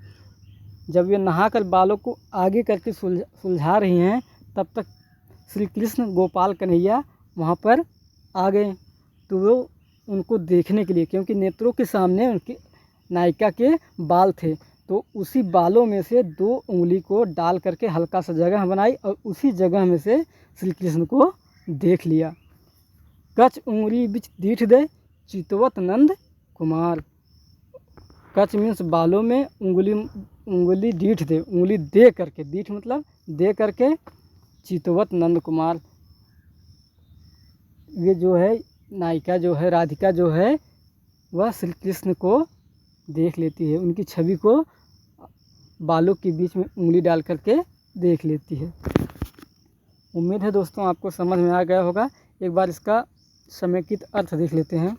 जब ये नहाकर बालों को आगे करके सुलझा रही हैं, तब तक श्री कृष्ण गोपाल कन्हैया वहाँ पर आ गए, तो वो उनको देखने के लिए, क्योंकि नेत्रों के सामने उनकी नायिका के बाल थे, तो उसी बालों में से 2 उंगली को डाल करके हल्का सा जगह बनाई और उसी जगह में से श्री कृष्ण को देख लिया। कच उंगली बिच दीठ दे चितवत नंद कुमार, कच मीन्स बालों में, उंगली दीठ दे, उंगली दे करके, दीठ मतलब दे करके, चितवत नंद कुमार, ये जो है नायिका जो है, राधिका जो है, वह श्री कृष्ण को देख लेती है, उनकी छवि को बालों के बीच में उंगली डाल करके देख लेती है। उम्मीद है दोस्तों आपको समझ में आ गया होगा। एक बार इसका समेकित अर्थ देख लेते हैं।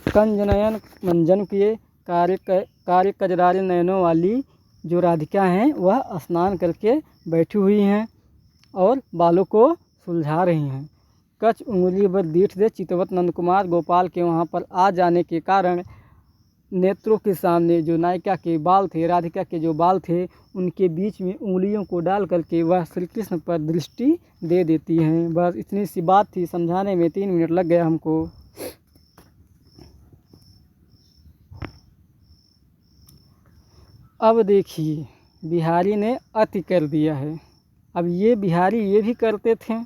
कंज नयन मंजन किए, कार्य कजरारे नयनों वाली जो राधिका हैं वह स्नान करके बैठी हुई हैं और बालों को सुलझा रही हैं। कच उंगली पर दीठ दे चितवत नंद कुमार, गोपाल के वहाँ पर आ जाने के कारण नेत्रों के सामने जो नायिका के बाल थे, राधिका के जो बाल थे, उनके बीच में उंगलियों को डाल करके वह श्री कृष्ण पर दृष्टि दे देती हैं। बस इतनी सी बात थी, समझाने में 3 मिनट लग गया हमको। अब देखिए बिहारी ने अति कर दिया है। अब ये बिहारी ये भी करते थे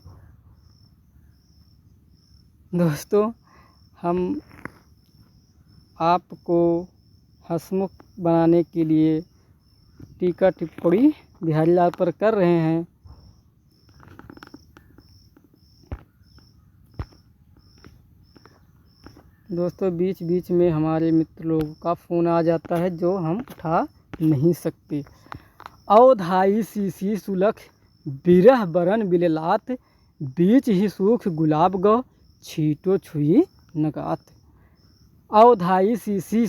दोस्तों। हम आपको हंसमुख बनाने के लिए टीका टिप्पणी बिहारी लाल पर कर रहे हैं। दोस्तों बीच बीच में हमारे मित्र लोगों का फ़ोन आ जाता है जो हम उठा नहीं सकते। अवधाई सी सुलख बिरह बरन बिललात, बीच ही सूख गुलाब गो छीटो छुई नगात। अवधाई सी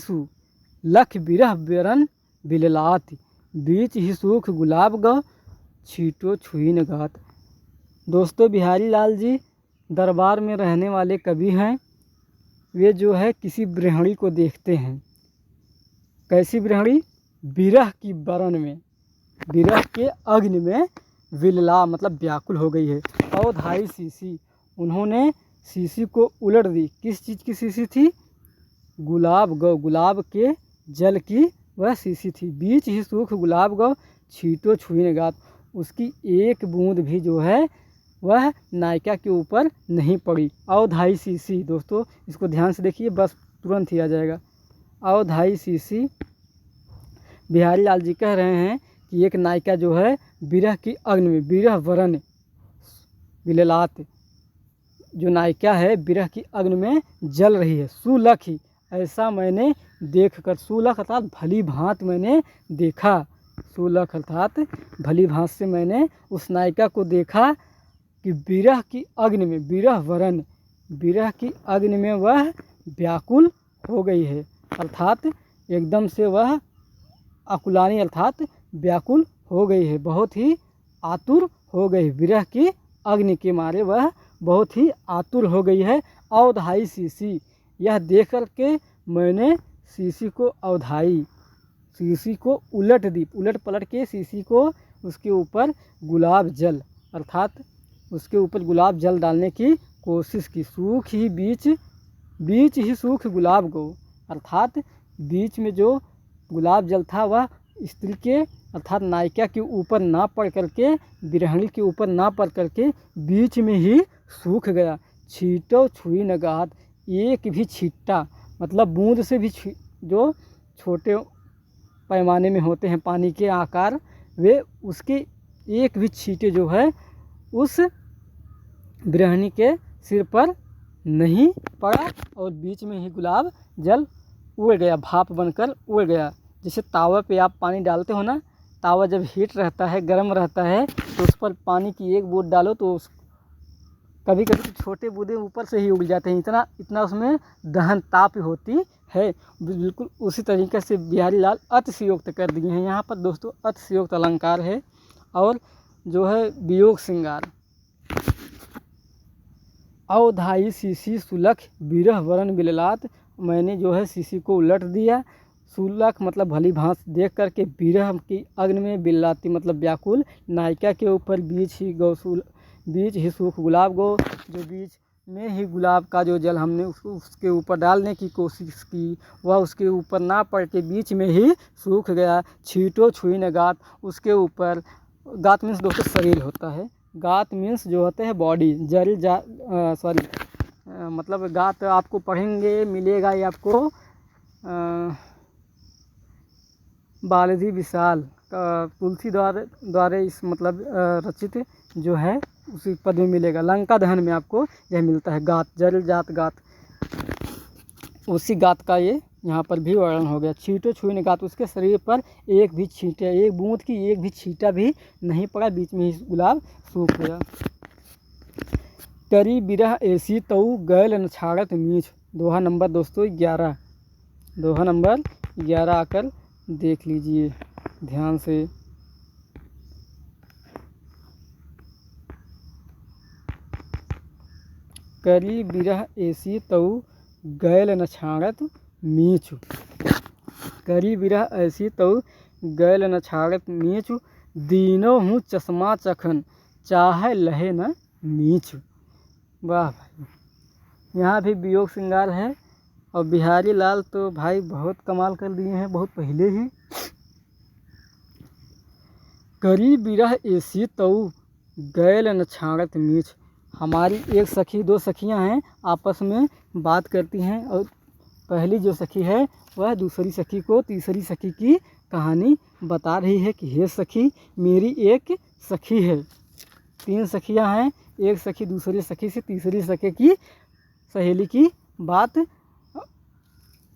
लख बिरह बरन बिललात, बीच ही सूख गुलाब गो छीटो छुई नगात। दोस्तों बिहारी लाल जी दरबार में रहने वाले कवि हैं। वे जो है किसी गृहिणी को देखते हैं। कैसी गृहिणी? बिरह की बरन में, विरह के अग्नि में विलला मतलब व्याकुल हो गई है। अवधाई शीशी, उन्होंने शीशी को उलट दी। किस चीज़ की शीशी थी? गुलाब के जल की वह शीशी थी। बीच ही सूख गुलाब गौ छींटो छुई न गात, उसकी एक बूंद भी जो है वह नायिका के ऊपर नहीं पड़ी। अवधाई शीशी, दोस्तों इसको ध्यान से देखिए, बस तुरंत ही आ जाएगा। अवधाई शीशी, बिहारी लाल जी कह रहे हैं कि एक नायिका जो है विरह की अग्नि में, विरह वरण विललात, जो नायिका है विरह की अग्नि में जल रही है। सुलखी, ऐसा मैंने देखकर, सुलख अर्थात भली भांत मैंने देखा, सुलख अर्थात भली भांत से मैंने उस नायिका को देखा कि विरह की अग्नि में, विरह वरण, विरह की अग्नि में वह व्याकुल हो गई है, अर्थात एकदम से वह अकुलानी अर्थात व्याकुल हो गई है, बहुत ही आतुर हो गई, विरह की अग्नि के मारे वह बहुत ही आतुर हो गई है। अवधाई शीशी, यह देख कर के मैंने शीशी को अवधाई, शीशी को उलट दी, उलट पलट के शीशी को उसके ऊपर गुलाब जल अर्थात उसके ऊपर गुलाब जल डालने की कोशिश की। सूख ही बीच ही सूख गुलाब गो, अर्थात बीच में जो गुलाब जल था वह स्त्री के अर्थात नायिका के ऊपर ना पड़ करके, बिरहणी के ऊपर ना पड़ करके बीच में ही सूख गया। छींटो छुई न गात, एक भी छींटा मतलब बूंद से भी जो छोटे पैमाने में होते हैं पानी के आकार, वे उसके एक भी छींटे जो है उस बिरहणी के सिर पर नहीं पड़ा और बीच में ही गुलाब जल उड़ गया, भाप बनकर उड़ गया। जैसे तावा पे आप पानी डालते हो ना, तावा जब हीट रहता है, गर्म रहता है, तो उस पर पानी की एक बूंद डालो तो कभी कभी तो छोटे बूंदे ऊपर से ही उड़ जाते हैं, इतना उसमें दहन ताप होती है। बिल्कुल उसी तरीके से बिहारी लाल अतिशयोक्त कर दिए हैं। यहाँ पर दोस्तों अतिशयोक्त अलंकार है और जो है वियोग श्रृंगार। अवधाई शीशी सुलख विरह वरण विललात, मैंने जो है शीशी को उलट दिया, सुलख मतलब भली भांत देख करके विरह की अग्नि में विललाती मतलब व्याकुल नायिका के ऊपर बीच ही सूख गुलाब गो, जो बीच में ही गुलाब का जो जल हमने उसके ऊपर डालने की कोशिश की वह उसके ऊपर ना पड़ के बीच में ही सूख गया। छींटो छुई न गात, उसके ऊपर, गात मीन्स दोस्तों शरीर होता है, गात मीन्स जो होते हैं बॉडी, मतलब गात आपको पढ़ेंगे मिलेगा ये आपको बालदी विशाल तुलसी द्वारा इस मतलब रचित जो है उसी पद में मिलेगा। लंका दहन में आपको यह मिलता है, गात जल जात गात, उसी गात का ये यहाँ पर भी वर्णन हो गया। छींटो छुई न गात, उसके शरीर पर एक भी छींटे, एक बूंद की एक भी छींटा भी नहीं पड़ा, बीच में ही गुलाब सूख गया। करी बिरह ऐसी तऊ गैल न छाड़त मीछ, दोहा नंबर दोस्तों 11, दोहा नंबर 11 आकर देख लीजिए ध्यान से। करी बिरह ऐसी तऊ गैल न छाड़त मीछ, करी बिरह ऐसी तऊ गैल न छाड़त मीछ, दीनो हूँ चश्मा चखन चाहे लहे न मीछ। वाह भाई, यहाँ भी वियोग श्रृंगार है और बिहारी लाल तो भाई बहुत कमाल कर दिए हैं बहुत पहले ही। करी बिरह ऐसी तऊ गैल न छाड़त मीछ, हमारी एक सखी, दो सखियां हैं आपस में बात करती हैं और पहली जो सखी है वह दूसरी सखी को तीसरी सखी की कहानी बता रही है कि हे सखी मेरी एक सखी है। 3 सखियां हैं, एक सखी दूसरी सखी से तीसरी सखी की सहेली की बात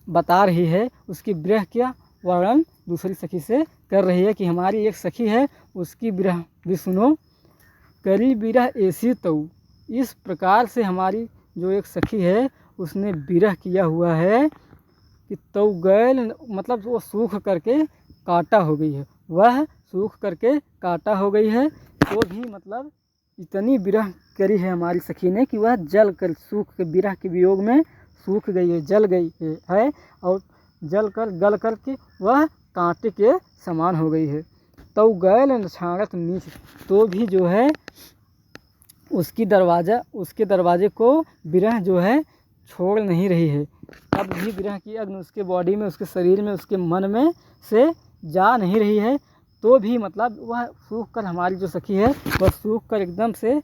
बता रही है, उसकी विरह का वर्णन दूसरी सखी से कर रही है कि हमारी एक सखी है उसकी विरह भी सुनो। करी बिरह ऐसी तऊ, इस प्रकार से हमारी जो एक सखी है उसने विरह किया हुआ है कि तऊ गैल मतलब वो सूख करके कांटा हो गई है, वह सूख करके कांटा हो गई है, तो भी मतलब इतनी विरह करी है हमारी सखी ने कि वह जल कर सूख के विरह के वियोग में सूख गई है, जल गई है और जल कर गल कर के वह कांटे के समान हो गई है। तो गैल न छाड़त नीच, तो भी जो है उसके दरवाजे को विरह जो है छोड़ नहीं रही है। तब भी विरह की अग्नि उसके बॉडी में, उसके शरीर में, उसके मन में से जा नहीं रही है। तो भी मतलब वह सूख कर, हमारी जो सखी है वह सूख कर एकदम से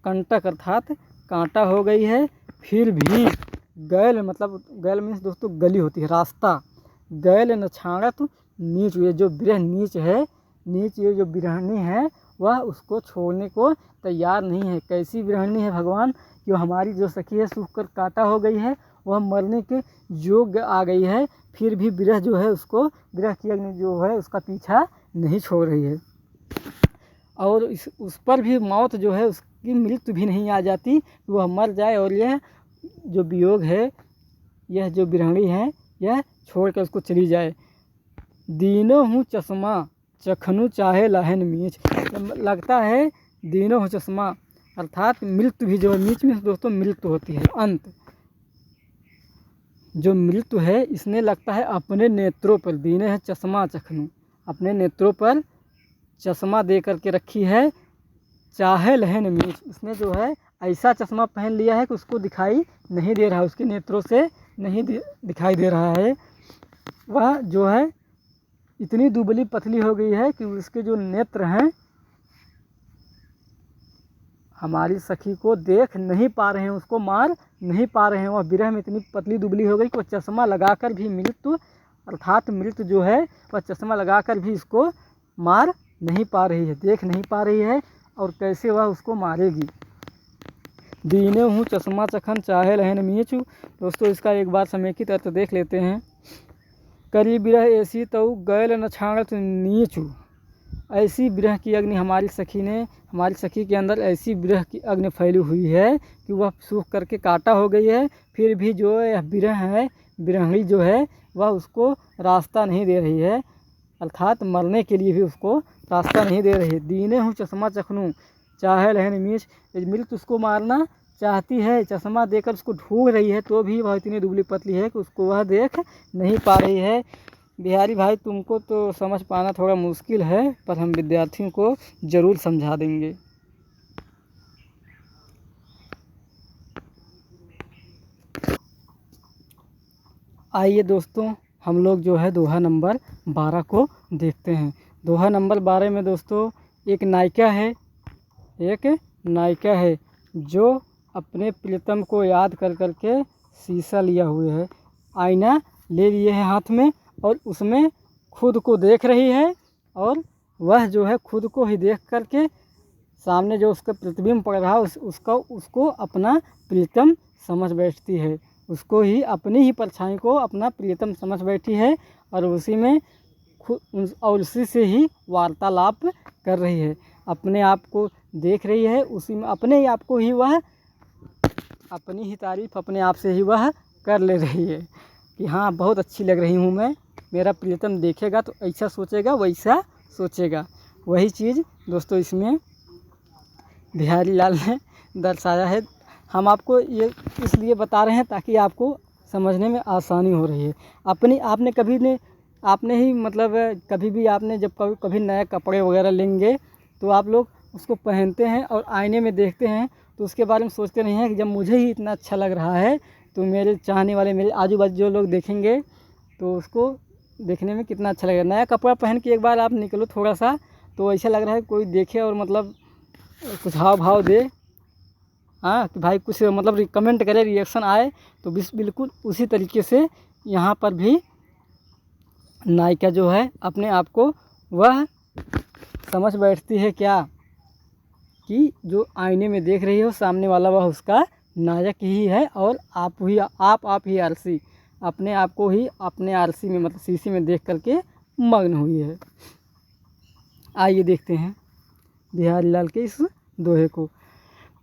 कंटक अर्थात कांटा हो गई है। फिर भी गैल, मतलब गैल मीन्स दोस्तों गली होती है, रास्ता। गैल न छाड़त नीच, ये जो विरह नीच है, नीच ये जो विरहणी है वह उसको छोड़ने को तैयार नहीं है। कैसी विरहणी है भगवान कि वो हमारी जो सखी है सूख कर कांटा हो गई है, वह मरने के योग्य आ गई है। फिर भी विरह जो है उसको, विरह की अग्नि जो है उसका पीछा नहीं छोड़ रही है। और उस पर भी मौत जो है, उसकी मृत्यु भी नहीं आ जाती कि वह मर जाए और यह जो वियोग है, यह जो विरहणी है, यह छोड़ कर उसको चली जाए। दीनों हूँ चश्मा चखनू चाहे लहन मीच, लगता है दीनों हूँ चश्मा अर्थात मृत्यु भी जो है, मीच में दोस्तों मृत्यु होती है, अंत। जो मृत्यु है इसने लगता है अपने नेत्रों पर, दीने है चश्मा चखनू, अपने नेत्रों पर चश्मा दे करके रखी है। चाहे लहन मीच, इसने जो है ऐसा चश्मा पहन लिया है कि उसको दिखाई नहीं दे रहा, उसके नेत्रों से नहीं दिखाई दे रहा है। वह जो है इतनी दुबली पतली हो गई है कि उसके जो नेत्र हैं हमारी सखी को देख नहीं पा रहे हैं, उसको मार नहीं पा रहे हैं। वह विरह में इतनी पतली दुबली हो गई कि वह चश्मा लगाकर भी मृत्यु अर्थात मृत्यु जो है वह चश्मा लगाकर भी इसको मार नहीं पा रही है, देख नहीं पा रही है। और कैसे वह उसको मारेगी। दीने हूँ चश्मा चखन चाहे लहन मीचू, दोस्तों इसका एक बार समेकित अर्थ देख लेते हैं। करी बिरह ऐसी तऊ गैल न छाड़त नीचू, ऐसी विरह की अग्नि हमारी सखी के अंदर ऐसी विरह की अग्नि फैली हुई है कि वह सूख करके कांटा हो गई है। फिर भी जो यह विरह है, विरहणी जो है वह उसको रास्ता नहीं दे रही है, अर्थात मरने के लिए भी उसको रास्ता नहीं दे रही है। दीने हूँ चश्मा चखनू चाहे लहन मीच, मृत्यु उसको मारना चाहती है, चश्मा देकर उसको ढूंढ रही है, तो भी वह इतनी दुबली पतली है कि उसको वह देख नहीं पा रही है। बिहारी भाई तुमको तो समझ पाना थोड़ा मुश्किल है, पर हम विद्यार्थियों को ज़रूर समझा देंगे। आइए दोस्तों हम लोग जो है दोहा नंबर 12 को देखते हैं। दोहा नंबर 12 में दोस्तों एक नायिका है जो अपने प्रीतम को याद कर करके शीशा लिया हुए है, आईना ले लिए है हाथ में, और उसमें खुद को देख रही है। और वह जो है खुद को ही देख करके सामने जो उसका प्रतिबिंब पड़ रहा है उसको अपना प्रीतम समझ बैठती है, उसको ही अपनी ही परछाई को अपना प्रीतम समझ बैठी है। और उसी में और उसी से ही वार्तालाप कर रही है, अपने आप को देख रही है, उसी में अपने ही आप को ही वह अपनी ही तारीफ़ अपने आप से ही वह कर ले रही है कि हाँ बहुत अच्छी लग रही हूँ मैं, मेरा प्रियतम देखेगा तो ऐसा सोचेगा वैसा सोचेगा। वही चीज़ दोस्तों इसमें बिहारी लाल ने दर्शाया है। हम आपको ये इसलिए बता रहे हैं ताकि आपको समझने में आसानी हो रही है। आपने ही मतलब कभी भी आपने जब कभी नए कपड़े वगैरह लेंगे तो आप लोग उसको पहनते हैं और आईने में देखते हैं तो उसके बारे में सोचते नहीं हैं कि जब मुझे ही इतना अच्छा लग रहा है तो मेरे चाहने वाले, मेरे आजू बाजू जो लोग देखेंगे तो उसको देखने में कितना अच्छा लगेगा। नया कपड़ा पहन के एक बार आप निकलो थोड़ा सा तो ऐसा लग रहा है कोई देखे और मतलब कुछ हाव भाव दे, हाँ कि भाई कुछ मतलब कमेंट करे, रिएक्शन आए। तो बिल्कुल उसी तरीके से यहाँ पर भी नायिका जो है अपने आप को वह समझ बैठती है क्या कि जो आईने में देख रही हो सामने वाला वह उसका नायक ही है और आप ही आलसी, अपने आप को ही अपने आलसी में मतलब शीशी में देख करके मग्न हुई है। आइए देखते हैं बिहारी लाल के इस दोहे को।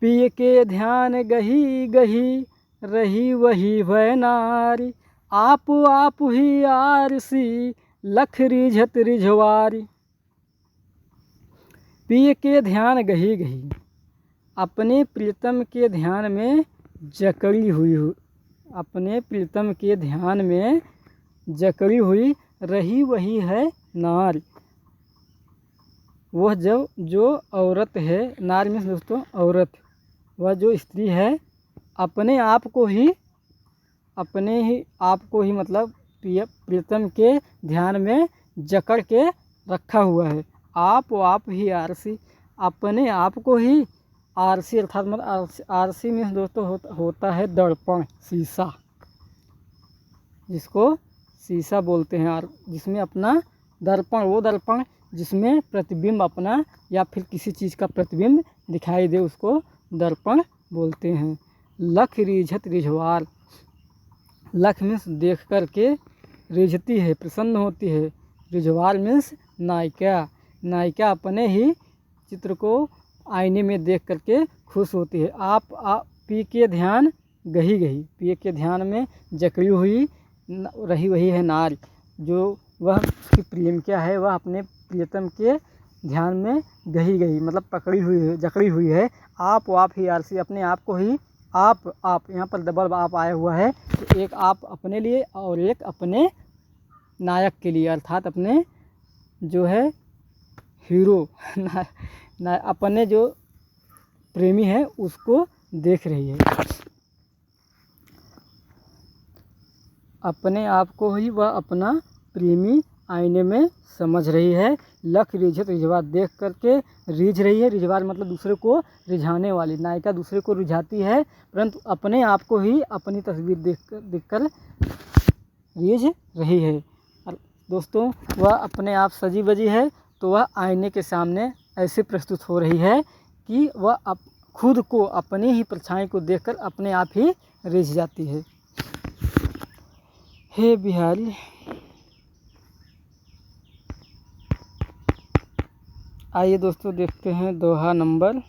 पिय के ध्यान गही गही रही वही वह नारी, आप ही आरसी लख रिझत रिझवारी। पिय के ध्यान गही गही, अपने प्रीतम के ध्यान में जकड़ी हुई हो, अपने प्रीतम के ध्यान में जकड़ी हुई रही वही है नारी। वह जो औरत है, नारी मीन्स दोस्तों औरत, वह जो स्त्री है अपने आप को ही मतलब प्रियतम के ध्यान में जकड़ के रखा हुआ है। आप ही आरसी, अपने आप को ही आरसी अर्थात मतलब आरसी मीन्स दोस्तों होता है दर्पण, शीशा, जिसको शीशा बोलते हैं, जिसमें अपना दर्पण, वो दर्पण जिसमें प्रतिबिंब अपना या फिर किसी चीज़ का प्रतिबिंब दिखाई दे, उसको दर्पण बोलते हैं। लख रिझत रिझवार, लख मीन्स देख कर के रिझती है, प्रसन्न होती है। रिझवार मीन्स नायिका अपने ही चित्र को आईने में देख करके खुश होती है। आप पी के ध्यान गही, पी के ध्यान में जकड़ी हुई रही वही है नारी, जो वह उसकी प्रेमिका है, वह अपने प्रियतम के ध्यान में गही मतलब पकड़ी हुई है, जकड़ी हुई है। आप ही आरसी, अपने आप को ही आप यहाँ पर डबल आप आया हुआ है, तो एक आप अपने लिए और एक अपने नायक के लिए, अर्थात अपने जो है हीरो अपने जो प्रेमी है उसको देख रही है। अपने आप को ही वह अपना प्रेमी आईने में समझ रही है। लख रिझत रिझवार, देख करके रिझ रही है। रिझवार मतलब दूसरे को रिझाने वाली, नायिका दूसरे को रिझाती है, परंतु अपने आप को ही अपनी तस्वीर देखकर रिझ रही है। और दोस्तों वह अपने आप सजी बजी है, तो वह आईने के सामने ऐसे प्रस्तुत हो रही है कि वह खुद को, अपनी ही परछाई को देखकर अपने आप ही रिझ जाती है। हे बिहारी, आइए दोस्तों देखते हैं दोहा नंबर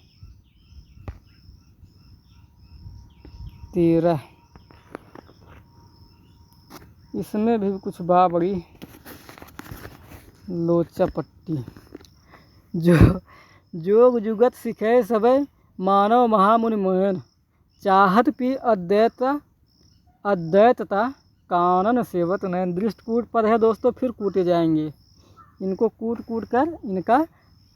13। इसमें भी कुछ बड़ी लोचा पट्टी। जोग जुगत सिखे सबे मानव महामुनि मोहन, चाहत पी अद्वैतता कानन सेवत नयन। दृष्टकूट पद है दोस्तों, फिर कूटे जाएंगे, इनको कूट कर इनका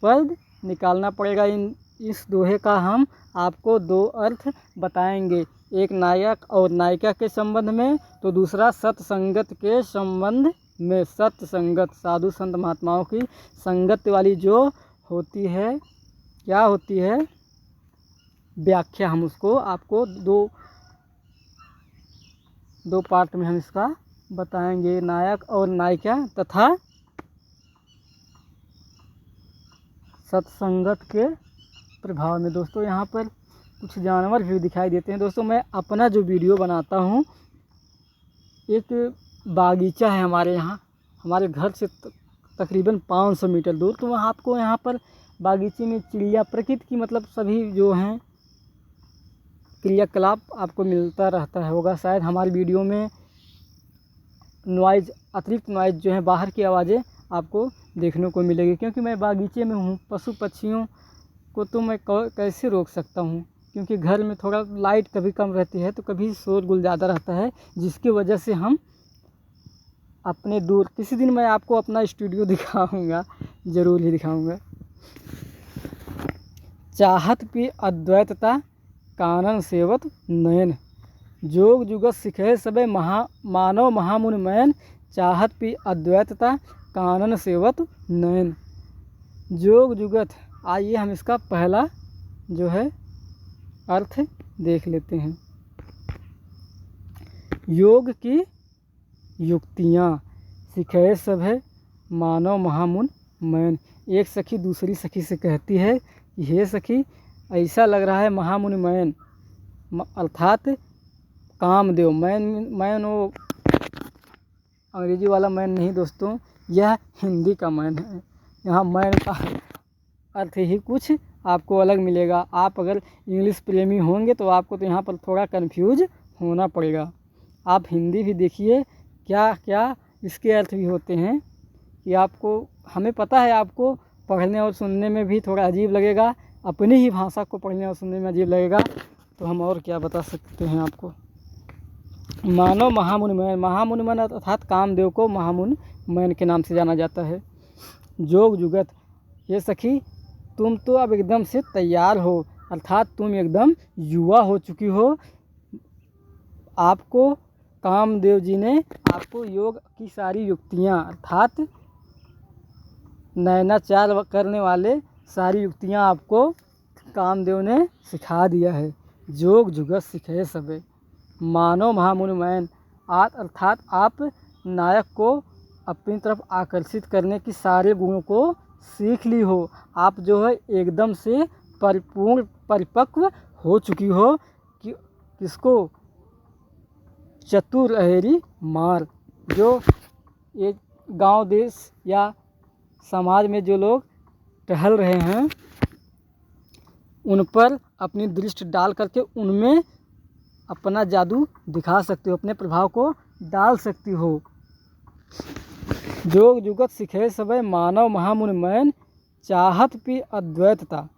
पद निकालना पड़ेगा। इस दोहे का हम आपको दो अर्थ बताएंगे, एक नायक और नायिका के संबंध में, तो दूसरा सत्संगत के संबंध में। सत्संगत, साधु संत महात्माओं की संगत वाली जो होती है, क्या होती है व्याख्या, हम उसको आपको दो पार्ट में हम इसका बताएंगे, नायक और नायिका तथा सत्संगत के प्रभाव में। दोस्तों यहाँ पर कुछ जानवर भी दिखाई देते हैं। दोस्तों मैं अपना जो वीडियो बनाता हूँ, एक बागीचा है हमारे यहाँ, हमारे घर से तकरीबन 500 मीटर दूर, तो वहाँ आपको यहाँ पर बागीचे में चिड़िया, प्रकृति की मतलब सभी जो हैं क्रियाकलाप आपको मिलता रहता है होगा। शायद हमारी वीडियो में नॉइज़, अतिरिक्त नॉइज़ जो है, बाहर की आवाज़ें आपको देखने को मिलेगी, क्योंकि मैं बागीचे में हूँ। पशु पक्षियों को तो मैं कैसे रोक सकता हूँ, क्योंकि घर में थोड़ा लाइट कभी कम रहती है, तो कभी शोरगुल ज़्यादा रहता है, जिसकी वजह से हम अपने दूर, किसी दिन मैं आपको अपना स्टूडियो दिखाऊंगा, ज़रूर ही दिखाऊंगा। चाहत पी अद्वैतता कानन सेवत नयन, जोग जुगत सिखे सबे मानव महामुनि मैन, चाहत पी अद्वैतता कानन सेवत नयन। जोग जुगत, आइए हम इसका पहला जो है अर्थ देख लेते हैं। योग की युक्तियाँ सिखे सब है मानव महामुन मैन। एक सखी दूसरी सखी से कहती है कि हे सखी, ऐसा लग रहा है महामुनि मैन, अर्थात कामदेव। मैन वो अंग्रेजी वाला मैन नहीं दोस्तों, यह हिंदी का मैन है। यहाँ मैन का अर्थ ही कुछ आपको अलग मिलेगा। आप अगर इंग्लिश प्रेमी होंगे तो आपको तो यहाँ पर थोड़ा कंफ्यूज होना पड़ेगा। आप हिंदी भी देखिए, क्या क्या इसके अर्थ भी होते हैं कि आपको, हमें पता है आपको पढ़ने और सुनने में भी थोड़ा अजीब लगेगा, अपनी ही भाषा को पढ़ने और सुनने में अजीब लगेगा, तो हम और क्या बता सकते हैं आपको। मानव महामुनि मैन, महामुनि मैन अर्थात कामदेव को महामुनि मैन के नाम से जाना जाता है। जोग जुगत, हे सखी, तुम तो अब एकदम से तैयार हो, अर्थात तुम एकदम युवा हो चुकी हो। आपको कामदेव जी ने आपको योग की सारी युक्तियाँ अर्थात नैनाचार करने वाले सारी युक्तियाँ आपको कामदेव ने सिखा दिया है। जोग जुगत सिखे सबे मानो महामुनि मैन, अर्थात आप नायक को अपनी तरफ आकर्षित करने की सारे गुणों को सीख ली हो। आप जो है एकदम से परिपूर्ण परिपक्व हो चुकी हो कि किसको, चतुर अहेरी मार। जो एक गांव देश या समाज में जो लोग टहल रहे हैं उन पर अपनी दृष्टि डाल करके उनमें अपना जादू दिखा सकती हो, अपने प्रभाव को डाल सकती हो। जोग जुगत सिखे सबे मानव महामुनि मैन, चाहत पी अद्वैतता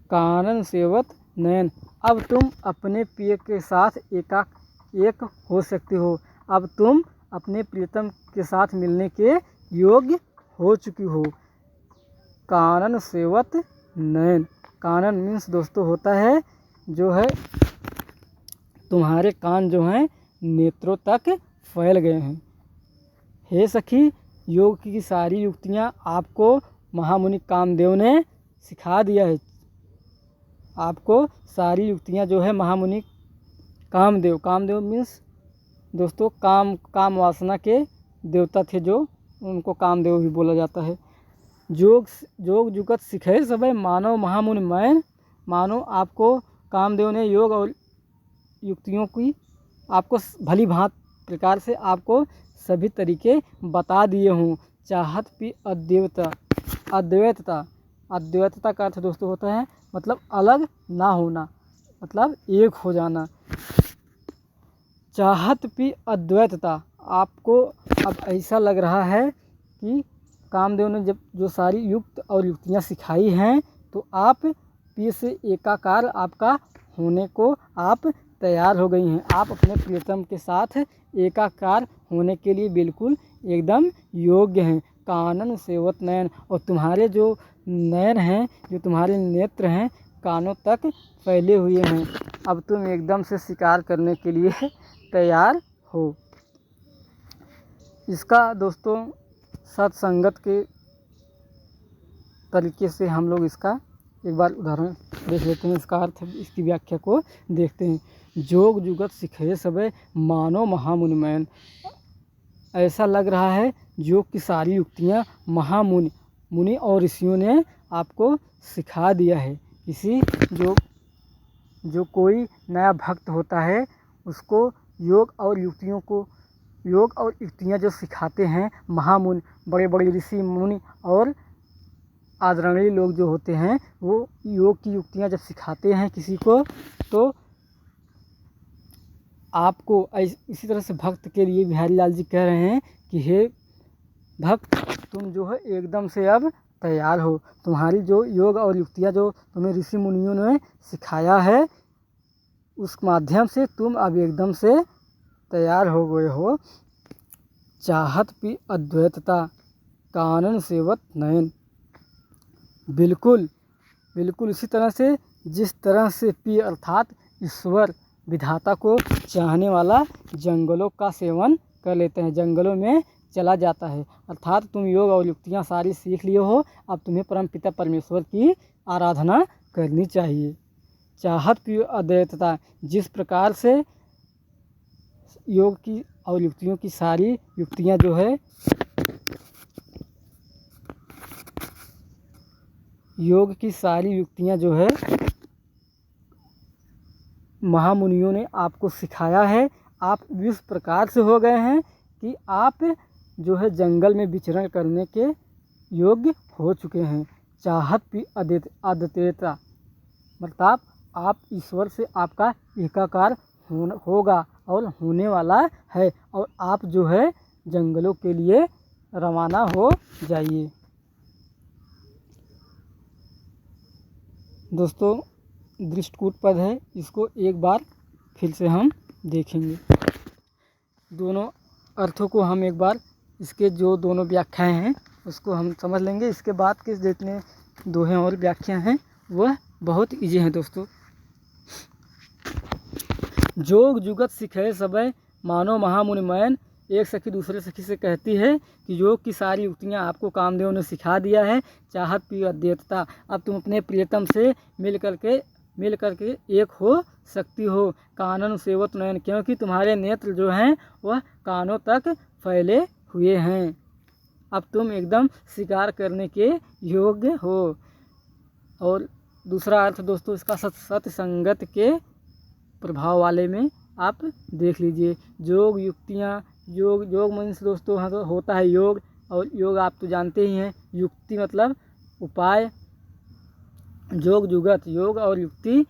कानन सेवत नैन। अब तुम अपने प्रिय के साथ एक हो सकती हो। अब तुम अपने प्रियतम के साथ मिलने के योग्य हो चुकी हो। कानन सेवत नैन, कानन मीन्स दोस्तों होता है जो है तुम्हारे कान जो हैं नेत्रों तक फैल गए हैं। हे सखी, योग की सारी युक्तियाँ आपको महामुनि कामदेव ने सिखा दिया है। आपको सारी युक्तियाँ जो है महामुनि कामदेव मीन्स दोस्तों काम वासना के देवता थे, जो उनको कामदेव भी बोला जाता है। जोग जुगत सिखे सबे मानव महामुनि मैन, मानो आपको कामदेव ने योग और युक्तियों की आपको भली भांत प्रकार से आपको सभी तरीके बता दिए हूँ। चाहत पी अद्वैतता का अर्थ दोस्तों होता है मतलब अलग ना होना, मतलब एक हो जाना। चाहत पी अद्वैतता, आपको अब ऐसा लग रहा है कि कामदेव ने जब जो सारी युक्त और युक्तियाँ सिखाई हैं तो आप पी से एकाकार आपका होने को आप तैयार हो गई हैं। आप अपने प्रियतम के साथ एकाकार होने के लिए बिल्कुल एकदम योग्य हैं। कानन सेवत नयन, और तुम्हारे जो नयन हैं, जो तुम्हारे नेत्र हैं, कानों तक फैले हुए हैं। अब तुम एकदम से शिकार करने के लिए तैयार हो। इसका दोस्तों सत्संगत के तरीके से हम लोग इसका एक बार उदाहरण देख लेते हैं, इसका अर्थ इसकी व्याख्या को देखते हैं। जोग जुगत सिखे सबे मानो महामुनि मैन, ऐसा लग रहा है योग की सारी युक्तियाँ मुनि और ऋषियों ने आपको सिखा दिया है। किसी जो कोई नया भक्त होता है उसको योग और युक्तियाँ जो सिखाते हैं महामुनि, बड़े बड़े ऋषि मुनि और आदरणीय लोग जो होते हैं, वो योग की युक्तियाँ जब सिखाते हैं किसी को, तो आपको इसी तरह से भक्त के लिए बिहारी लाल जी कह रहे हैं कि हे भक्त, तुम जो है एकदम से अब तैयार हो। तुम्हारी जो योग और युक्तियाँ जो तुम्हें ऋषि मुनियों ने सिखाया है उस माध्यम से तुम अब एकदम से तैयार हो गए हो। चाहत पी अद्वैतता कानन सेवत नयन, बिल्कुल इसी तरह से जिस तरह से पी अर्थात ईश्वर विधाता को चाहने वाला जंगलों का सेवन कर लेते हैं, जंगलों में चला जाता है। अर्थात तुम योग और युक्तियाँ सारी सीख लिए हो, अब तुम्हें परमपिता परमेश्वर की आराधना करनी चाहिए। चाहत पी अद्वैतता, जिस प्रकार से योग की और युक्तियों की सारी युक्तियाँ जो है योग की सारी युक्तियाँ जो है महामुनियों ने आपको सिखाया है, आप इस प्रकार से हो गए हैं कि आप जो है जंगल में विचरण करने के योग्य हो चुके हैं। चाहत भी अद्वैतता मतलब आप ईश्वर से आपका एकाकार होगा और होने वाला है, और आप जो है जंगलों के लिए रवाना हो जाइए। दोस्तों दृष्टिकूट पद है, इसको एक बार फिर से हम देखेंगे। दोनों अर्थों को हम एक बार इसके जो दोनों व्याख्याएं हैं उसको हम समझ लेंगे। इसके बाद के जितने दोहे और व्याख्या हैं वह बहुत ईजी हैं दोस्तों। जोग जुगत सिखे सबे मानो महामुनि मैन। एक सखी दूसरे सखी से कहती है कि योग की सारी युक्तियाँ आपको कामदेव ने सिखा दिया है, चाहत पी अद्वैतता। अब तुम अपने प्रियतम से मिल करके एक हो सकती हो। कानन सेवत नयन, क्योंकि तुम्हारे नेत्र जो हैं वह कानों तक फैले हुए हैं। अब तुम एकदम शिकार करने के योग्य हो। और दूसरा अर्थ दोस्तों इसका सत्य संगत के प्रभाव वाले में आप देख लीजिए। योग युक्तियाँ, योग मीन्स दोस्तों हाँ तो होता है योग, और योग आप तो जानते ही हैं। युक्ति मतलब उपाय। जोग जुगत, योग और युक्ति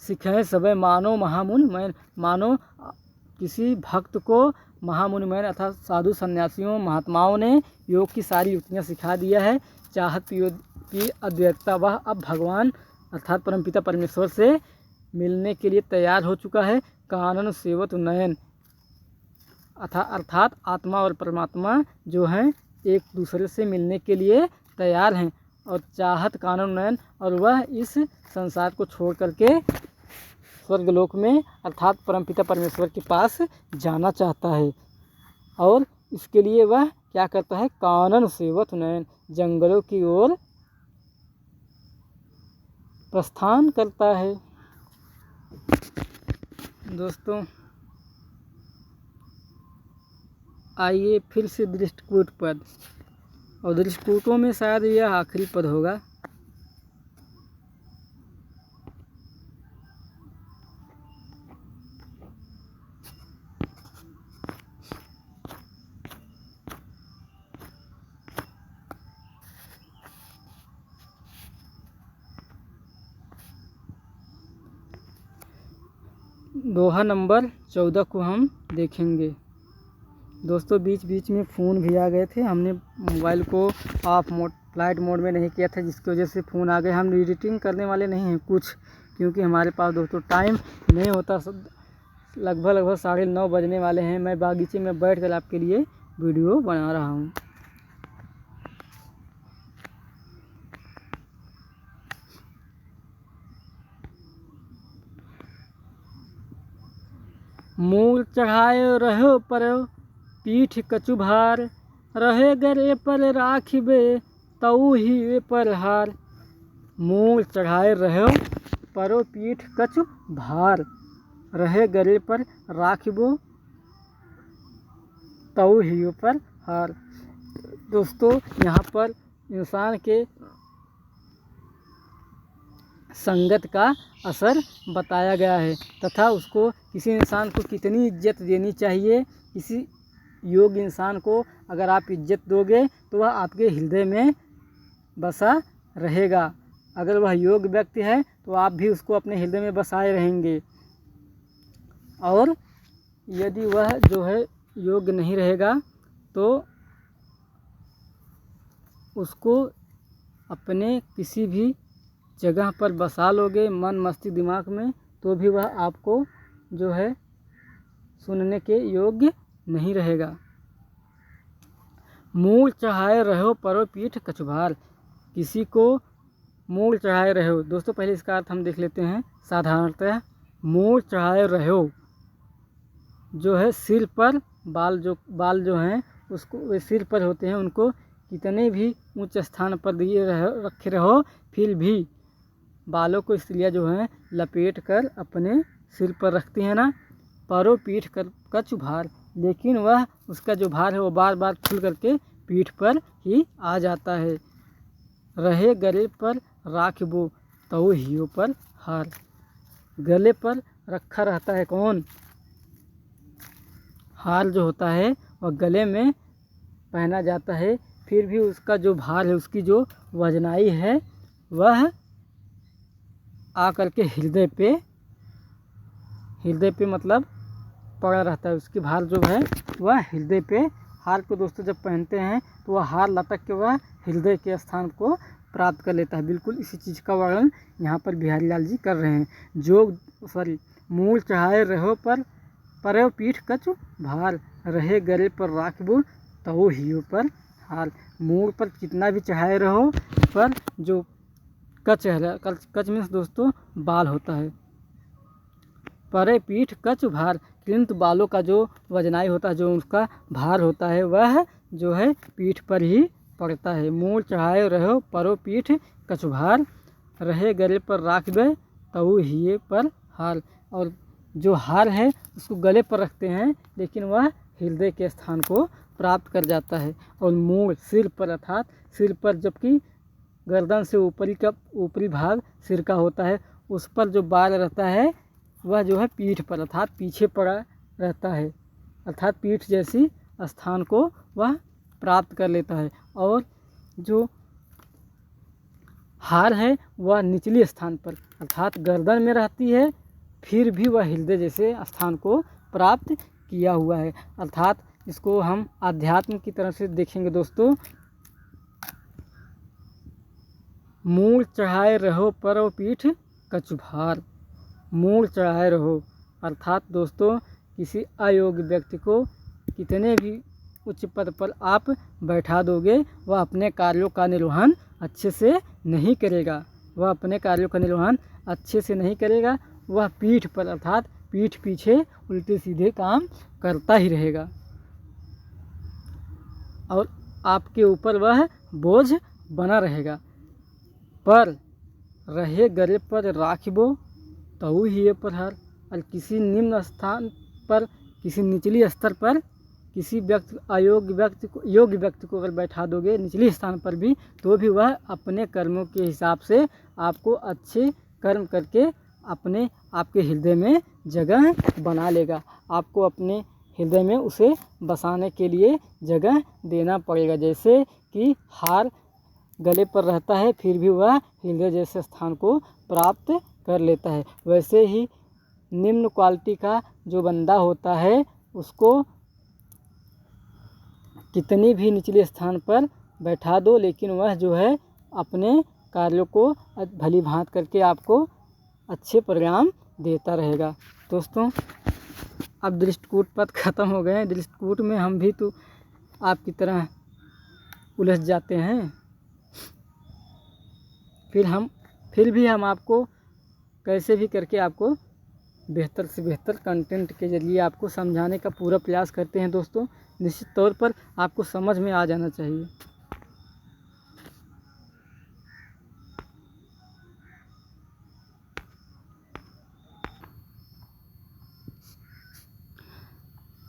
सिखाए सबे मानो महामुनि मैन। मानो किसी भक्त को महामुनि मैन अर्थात साधु सन्यासियों महात्माओं ने योग की सारी युक्तियाँ सिखा दिया है। चाहत की अद्वैतता, वह अब भगवान अर्थात परमपिता परमेश्वर से मिलने के लिए तैयार हो चुका है। कानन सेवत नयन, अर्थात आत्मा और परमात्मा जो हैं एक दूसरे से मिलने के लिए तैयार हैं। और चाहत कानन नयन, और वह इस संसार को छोड़ करके स्वर्गलोक में अर्थात परमपिता परमेश्वर के पास जाना चाहता है। और इसके लिए वह क्या करता है, कानन सेवत नयन, जंगलों की ओर प्रस्थान करता है। दोस्तों आइए फिर से दृष्टिकूट पद, और दृष्टिकूटों में शायद यह आखिरी पद होगा। दोहा नंबर 14 को हम देखेंगे। दोस्तों बीच बीच में फ़ोन भी आ गए थे, हमने मोबाइल को ऑफ मोड फ्लाइट मोड में नहीं किया था, जिसकी वजह से फ़ोन आ गए। हम एडिटिंग करने वाले नहीं हैं कुछ, क्योंकि हमारे पास दोस्तों टाइम नहीं होता। लगभग 9:30 बजने वाले हैं। मैं बागीचे में बैठ कर आपके लिए वीडियो बना रहा हूँ। मूल चढ़ाए रहो परो पीठ कछु भार। रहे गरे पर राखिबे तऊ ही पर हार। मूल चढ़ाए रहो परो पीठ कछु भार। रहे गरे पर राखिबो तऊ ही पर हार। दोस्तों यहाँ पर इंसान के संगत का असर बताया गया है, तथा उसको किसी इंसान को कितनी इज्जत देनी चाहिए। किसी योग्य इंसान को अगर आप इज्जत दोगे तो वह आपके हृदय में बसा रहेगा। अगर वह योग्य व्यक्ति है तो आप भी उसको अपने हृदय में बसाए रहेंगे। और यदि वह जो है योग्य नहीं रहेगा तो उसको अपने किसी भी जगह पर बसा लोगे मन मस्ती दिमाग में, तो भी वह आपको जो है सुनने के योग्य नहीं रहेगा। मूल चढ़ाए रहो परो पीठ कछु भार। किसी को मूल चढ़ाए रहो, दोस्तों पहले इसका अर्थ हम देख लेते हैं साधारणतः। मूल चढ़ाए रहो जो है सिर पर बाल जो हैं उसको वे सिर पर होते हैं, उनको कितने भी उच्च स्थान पर रखे रहो, फिर भी बालों को स्त्रियाँ जो हैं लपेट कर अपने सिर पर रखती हैं ना। परो पीठ कर कछु भार, लेकिन वह उसका जो भार है वो बार बार खुल करके पीठ पर ही आ जाता है। रहे गले पर राखबो तऊ हियो पर हार। गले पर रखा रहता है कौन, हार जो होता है वह गले में पहना जाता है, फिर भी उसका जो भार है उसकी जो वजनाई है वह आकर के हृदय पे मतलब पड़ा रहता है। उसकी भार जो है वह हृदय पे, हार को दोस्तों जब पहनते हैं तो वह हार लटक के वह हृदय के स्थान को प्राप्त कर लेता है। बिल्कुल इसी चीज़ का वर्णन यहाँ पर बिहारी लाल जी कर रहे हैं। मूल चढ़ाए रहो पर पीठ कछु भार। रहे गले पर राखबो तऊ हियो पर हाल। मूल पर कितना भी चढ़ाए रहो, पर जो कच है, कच मीन्स दोस्तों बाल होता है। परे पीठ कच भार, किंतु बालों का जो वजनाई होता है, जो उसका भार होता है, वह जो है पीठ पर ही पड़ता है। मूल चढ़ाए रहो परो पीठ कछ भार, रहे गले पर राख बे तऊ हिये पर हाल। और जो हार है उसको गले पर रखते हैं, लेकिन वह हृदय के स्थान को प्राप्त कर जाता है। और मूल सिर पर, अर्थात सिर पर, जबकि गर्दन से ऊपरी भाग सिर का होता है, उस पर जो बाल रहता है वह जो है पीठ पर, अर्थात पीछे पड़ा रहता है, अर्थात पीठ जैसी स्थान को वह प्राप्त कर लेता है। और जो हार है वह निचली स्थान पर, अर्थात गर्दन में रहती है, फिर भी वह हृदय जैसे स्थान को प्राप्त किया हुआ है। अर्थात इसको हम आध्यात्म की तरफ से देखेंगे दोस्तों। मूल चढ़ाए रहो परो पीठ कछु भार, मूल चढ़ाए रहो, अर्थात दोस्तों किसी अयोग्य व्यक्ति को कितने भी उच्च पद पर आप बैठा दोगे, वह अपने कार्यों का निर्वहन अच्छे से नहीं करेगा, वह अपने कार्यों का निर्वहन अच्छे से नहीं करेगा। वह पीठ पर, अर्थात पीठ पीछे उल्टे सीधे काम करता ही रहेगा, और आपके ऊपर वह बोझ बना रहेगा। पर रहे गले पर राखबो तऊ ही पर हर, और किसी निम्न स्थान पर, किसी निचली स्तर पर किसी व्यक्ति, अयोग्य व्यक्ति को, योग्य व्यक्ति को अगर बैठा दोगे निचले स्थान पर भी, तो भी वह अपने कर्मों के हिसाब से आपको अच्छे कर्म करके आपके हृदय में जगह बना लेगा। आपको अपने हृदय में उसे बसाने के लिए जगह देना पड़ेगा। जैसे कि हार गले पर रहता है, फिर भी वह हृदय जैसे स्थान को प्राप्त कर लेता है, वैसे ही निम्न क्वालिटी का जो बंदा होता है, उसको कितनी भी निचले स्थान पर बैठा दो, लेकिन वह जो है अपने कार्यों को भली भांत करके आपको अच्छे परिणाम देता रहेगा। दोस्तों अब दृष्टिकूट पद खत्म हो गए हैं। दृष्टिकूट में हम भी तो आपकी तरह उलझ जाते हैं, फिर भी हम आपको कैसे भी करके आपको बेहतर से बेहतर कंटेंट के ज़रिए आपको समझाने का पूरा प्रयास करते हैं। दोस्तों निश्चित तौर पर आपको समझ में आ जाना चाहिए।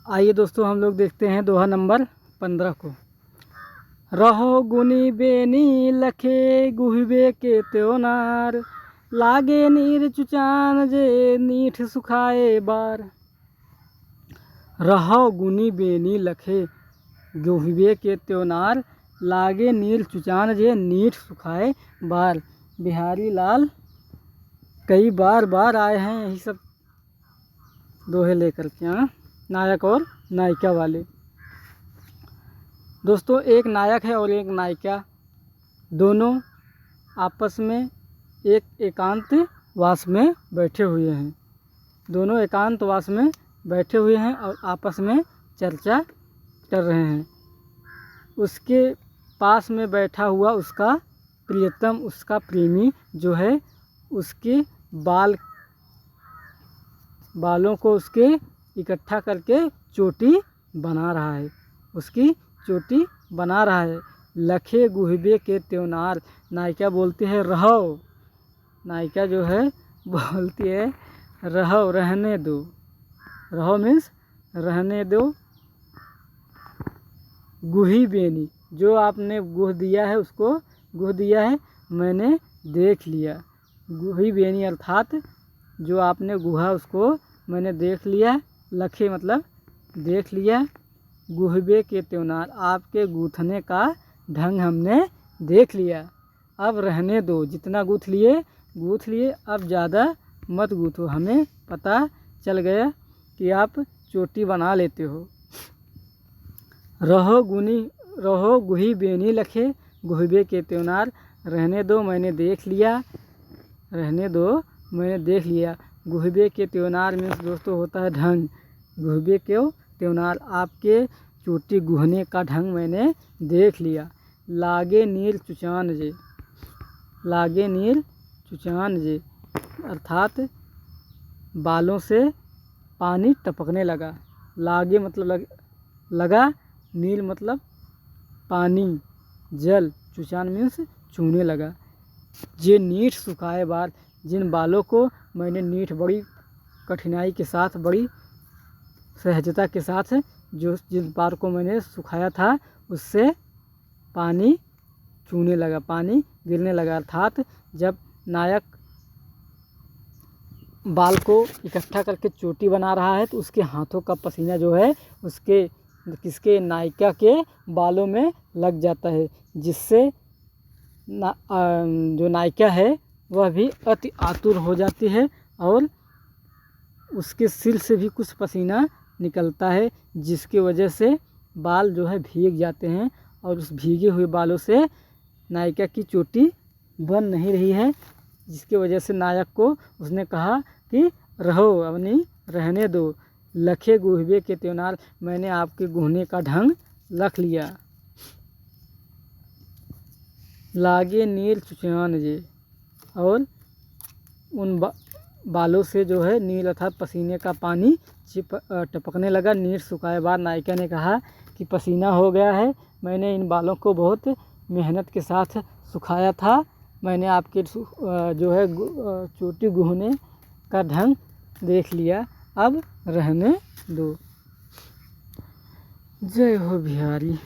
आइए दोस्तों हम लोग देखते हैं दोहा नंबर 15 को। रहो गुनी बेनी लखे गुहबे के त्योनार, लागे नीर चुचान जे नीठ सुखाए बार। रहो गुनी बेनी लखे गुहबे के त्योनार, लागे नीर चुचान जे नीठ सुखाए बार। बिहारी लाल कई बार आए हैं यही सब दोहे लेकर के, हाँ, नायक और नायिका वाले। दोस्तों एक नायक है और एक नायिका, दोनों आपस में एक एकांतवास में बैठे हुए हैं। दोनों एकांतवास में बैठे हुए हैं और आपस में चर्चा कर रहे हैं। उसके पास में बैठा हुआ उसका प्रियतम, उसका प्रेमी जो है, उसके बालों को उसके इकट्ठा करके चोटी बना रहा है, उसकी चोटी बना रहा है। लखे गुहबे के त्योनार, नायिका बोलती है रहो, नायिका जो है बोलती है रहो, रहने दो। रहो मीन्स रहने दो। गुही बेनी, जो आपने गुह दिया है उसको गुह दिया है, मैंने देख लिया। गुही बेनी अर्थात जो आपने गुहा उसको मैंने देख लिया। लखे मतलब देख लिया। गुहबे के त्योनार, आपके गूँथने का ढंग हमने देख लिया। अब रहने दो, जितना गूँथ लिए, अब ज़्यादा मत गूँथो। हमें पता चल गया कि आप चोटी बना लेते हो। रहो गुही बेनी लखे गुहबे के त्योनार, रहने दो मैंने देख लिया, रहने दो मैंने देख लिया। गुहबे के त्योनार में दोस्तों होता है ढंग। गुहबे के त्योनार, आपके चोटी गुहने का ढंग मैंने देख लिया। लागे नीर चुचान जे, लागे नीर चुचान जे अर्थात बालों से पानी टपकने लगा। लागे मतलब लगा, नील मतलब पानी, जल, चुचान मीन्स चूने लगा। जे नीठ सुखाए बाल, जिन बालों को मैंने नीठ बड़ी कठिनाई के साथ, बड़ी सहजता के साथ जो जिस बाल को मैंने सुखाया था उससे पानी चूने लगा, पानी गिरने लगा। अर्थात जब नायक बाल को इकट्ठा करके चोटी बना रहा है तो उसके हाथों का पसीना जो है उसके किसके नायिका के बालों में लग जाता है, जिससे जो नायिका है वह भी अति आतुर हो जाती है और उसके सिर से भी कुछ पसीना निकलता है, जिसकी वजह से बाल जो है भीग जाते हैं और उस भीगे हुए बालों से नायिका की चोटी बन नहीं रही है, जिसकी वजह से नायक को उसने कहा कि रहो अपनी रहने दो, लखे गुहबे के त्योनार, मैंने आपके गुहने का ढंग रख लिया। लागे नील चुचान जे और उन बालों से जो है नील अर्थात पसीने का पानी टपकने लगा। नीर सुखाए बाद नायिका ने कहा कि पसीना हो गया है, मैंने इन बालों को बहुत मेहनत के साथ सुखाया था, मैंने आपके जो है चोटी गुहने का ढंग देख लिया, अब रहने दो। जय हो बिहारी।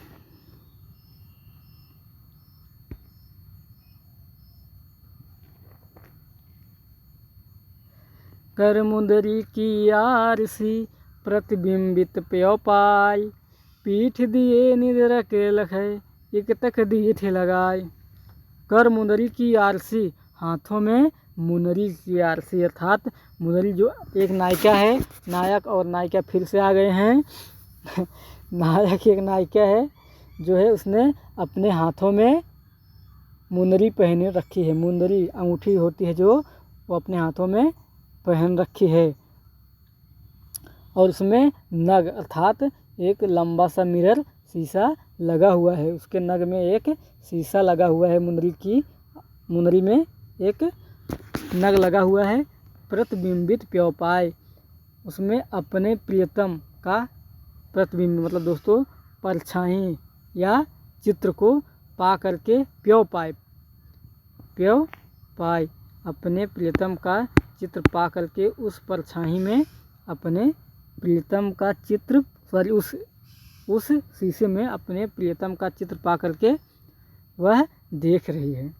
कर मुंदरी की आरसी प्रतिबिंबित प्यो पाई, पीठ दिए निदर के लखे एक तक दीठ लगाए। कर मुंदरी की आरसी, हाथों में मुनरी की आरसी अर्थात मुनरी जो एक नायिका है, नायक और नायिका फिर से आ गए हैं नायक एक नायिका है जो है उसने अपने हाथों में मुनरी पहने रखी है। मुंदरी अंगूठी होती है जो वो अपने हाथों में पहन रखी है और उसमें नग अर्थात एक लंबा सा मिरर शीशा लगा हुआ है, उसके नग में एक शीशा लगा हुआ है, मुनरी में एक नग लगा हुआ है। प्रतिबिंबित प्योपाय, उसमें अपने प्रियतम का प्रतिबिंब मतलब दोस्तों परछाई या चित्र को पा करके प्योपाय अपने प्रियतम का चित्र पा करके उस परछाई में अपने प्रियतम का चित्र उस शीशे में अपने प्रियतम का चित्र पा करके वह देख रही है।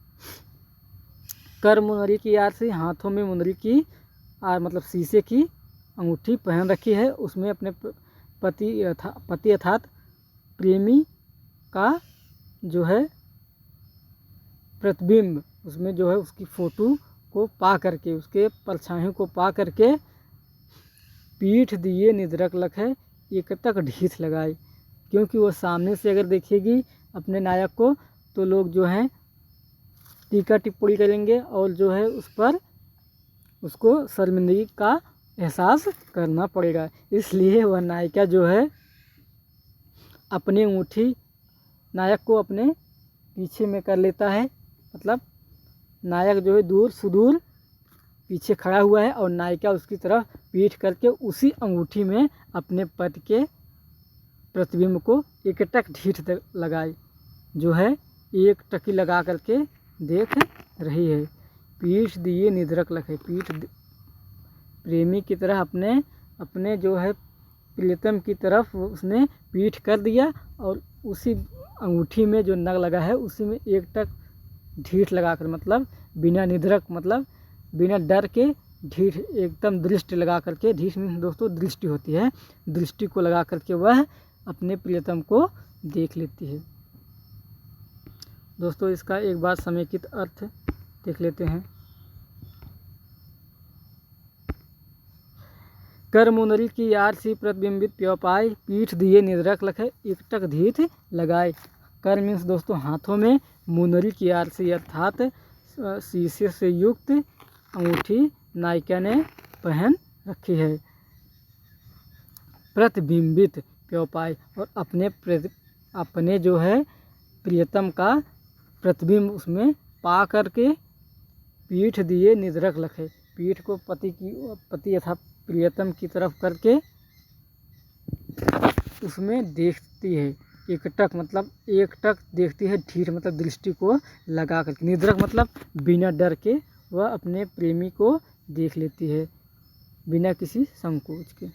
कर मुनरी की आरसी, हाथों में मुनरी की मतलब शीशे की अंगूठी पहन रखी है, उसमें अपने पति अर्थात प्रेमी का जो है प्रतिबिंब, उसमें जो है उसकी फ़ोटो को पा करके, उसके परछाई को पा करके पीठ दिए निद्रक लखे एक तक ढीठ लगाए। क्योंकि वो सामने से अगर देखेगी अपने नायक को तो लोग जो हैं टीका टिप्पणी करेंगे और जो है उस पर उसको शर्मिंदगी का एहसास करना पड़ेगा, इसलिए वह नायिका जो है अपनी अंगूठी नायक को अपने पीछे में कर लेता है, मतलब नायक जो है दूर सुदूर पीछे खड़ा हुआ है और नायिका उसकी तरफ पीठ करके उसी अंगूठी में अपने पति के प्रतिबिंब को एकटक ढीठ लगाए, जो है एक टकी लगा करके देख रही है। पीठ दिए निद्रक लखे, पीठ प्रेमी की तरह अपने जो है प्रियतम की तरफ उसने पीठ कर दिया और उसी अंगूठी में जो नग लगा है उसी में एक टक ढीठ लगाकर, मतलब बिना निद्रक मतलब बिना डर के ढीठ एकदम दृष्टि लगा करके, ढीठ में दोस्तों दृष्टि होती है, दृष्टि को लगा करके वह अपने प्रियतम को देख लेती है। दोस्तों इसका एक बार समेकित अर्थ देख लेते हैं। कर मुनरी की आरसी प्रतिबिंबित प्योपाय, पीठ दिए निद्रक लखे एकटक ढीठ लगाए। कर मीन्स दोस्तों हाथों में मुनरी की आरसी अर्थात शीशे से युक्त अंगूठी नायिका ने पहन रखी है। प्रतिबिंबित प्योपाय, और अपने जो है प्रियतम का प्रतिबिंब उसमें पा करके पीठ दिए निद्रक लखे। पीठ को पति अर्थात प्रियतम की तरफ करके उसमें देखती है। एकटक मतलब एकटक देखती है, ढीठ मतलब दृष्टि को लगा करके, निद्रक मतलब बिना डर के वह अपने प्रेमी को देख लेती है बिना किसी संकोच के।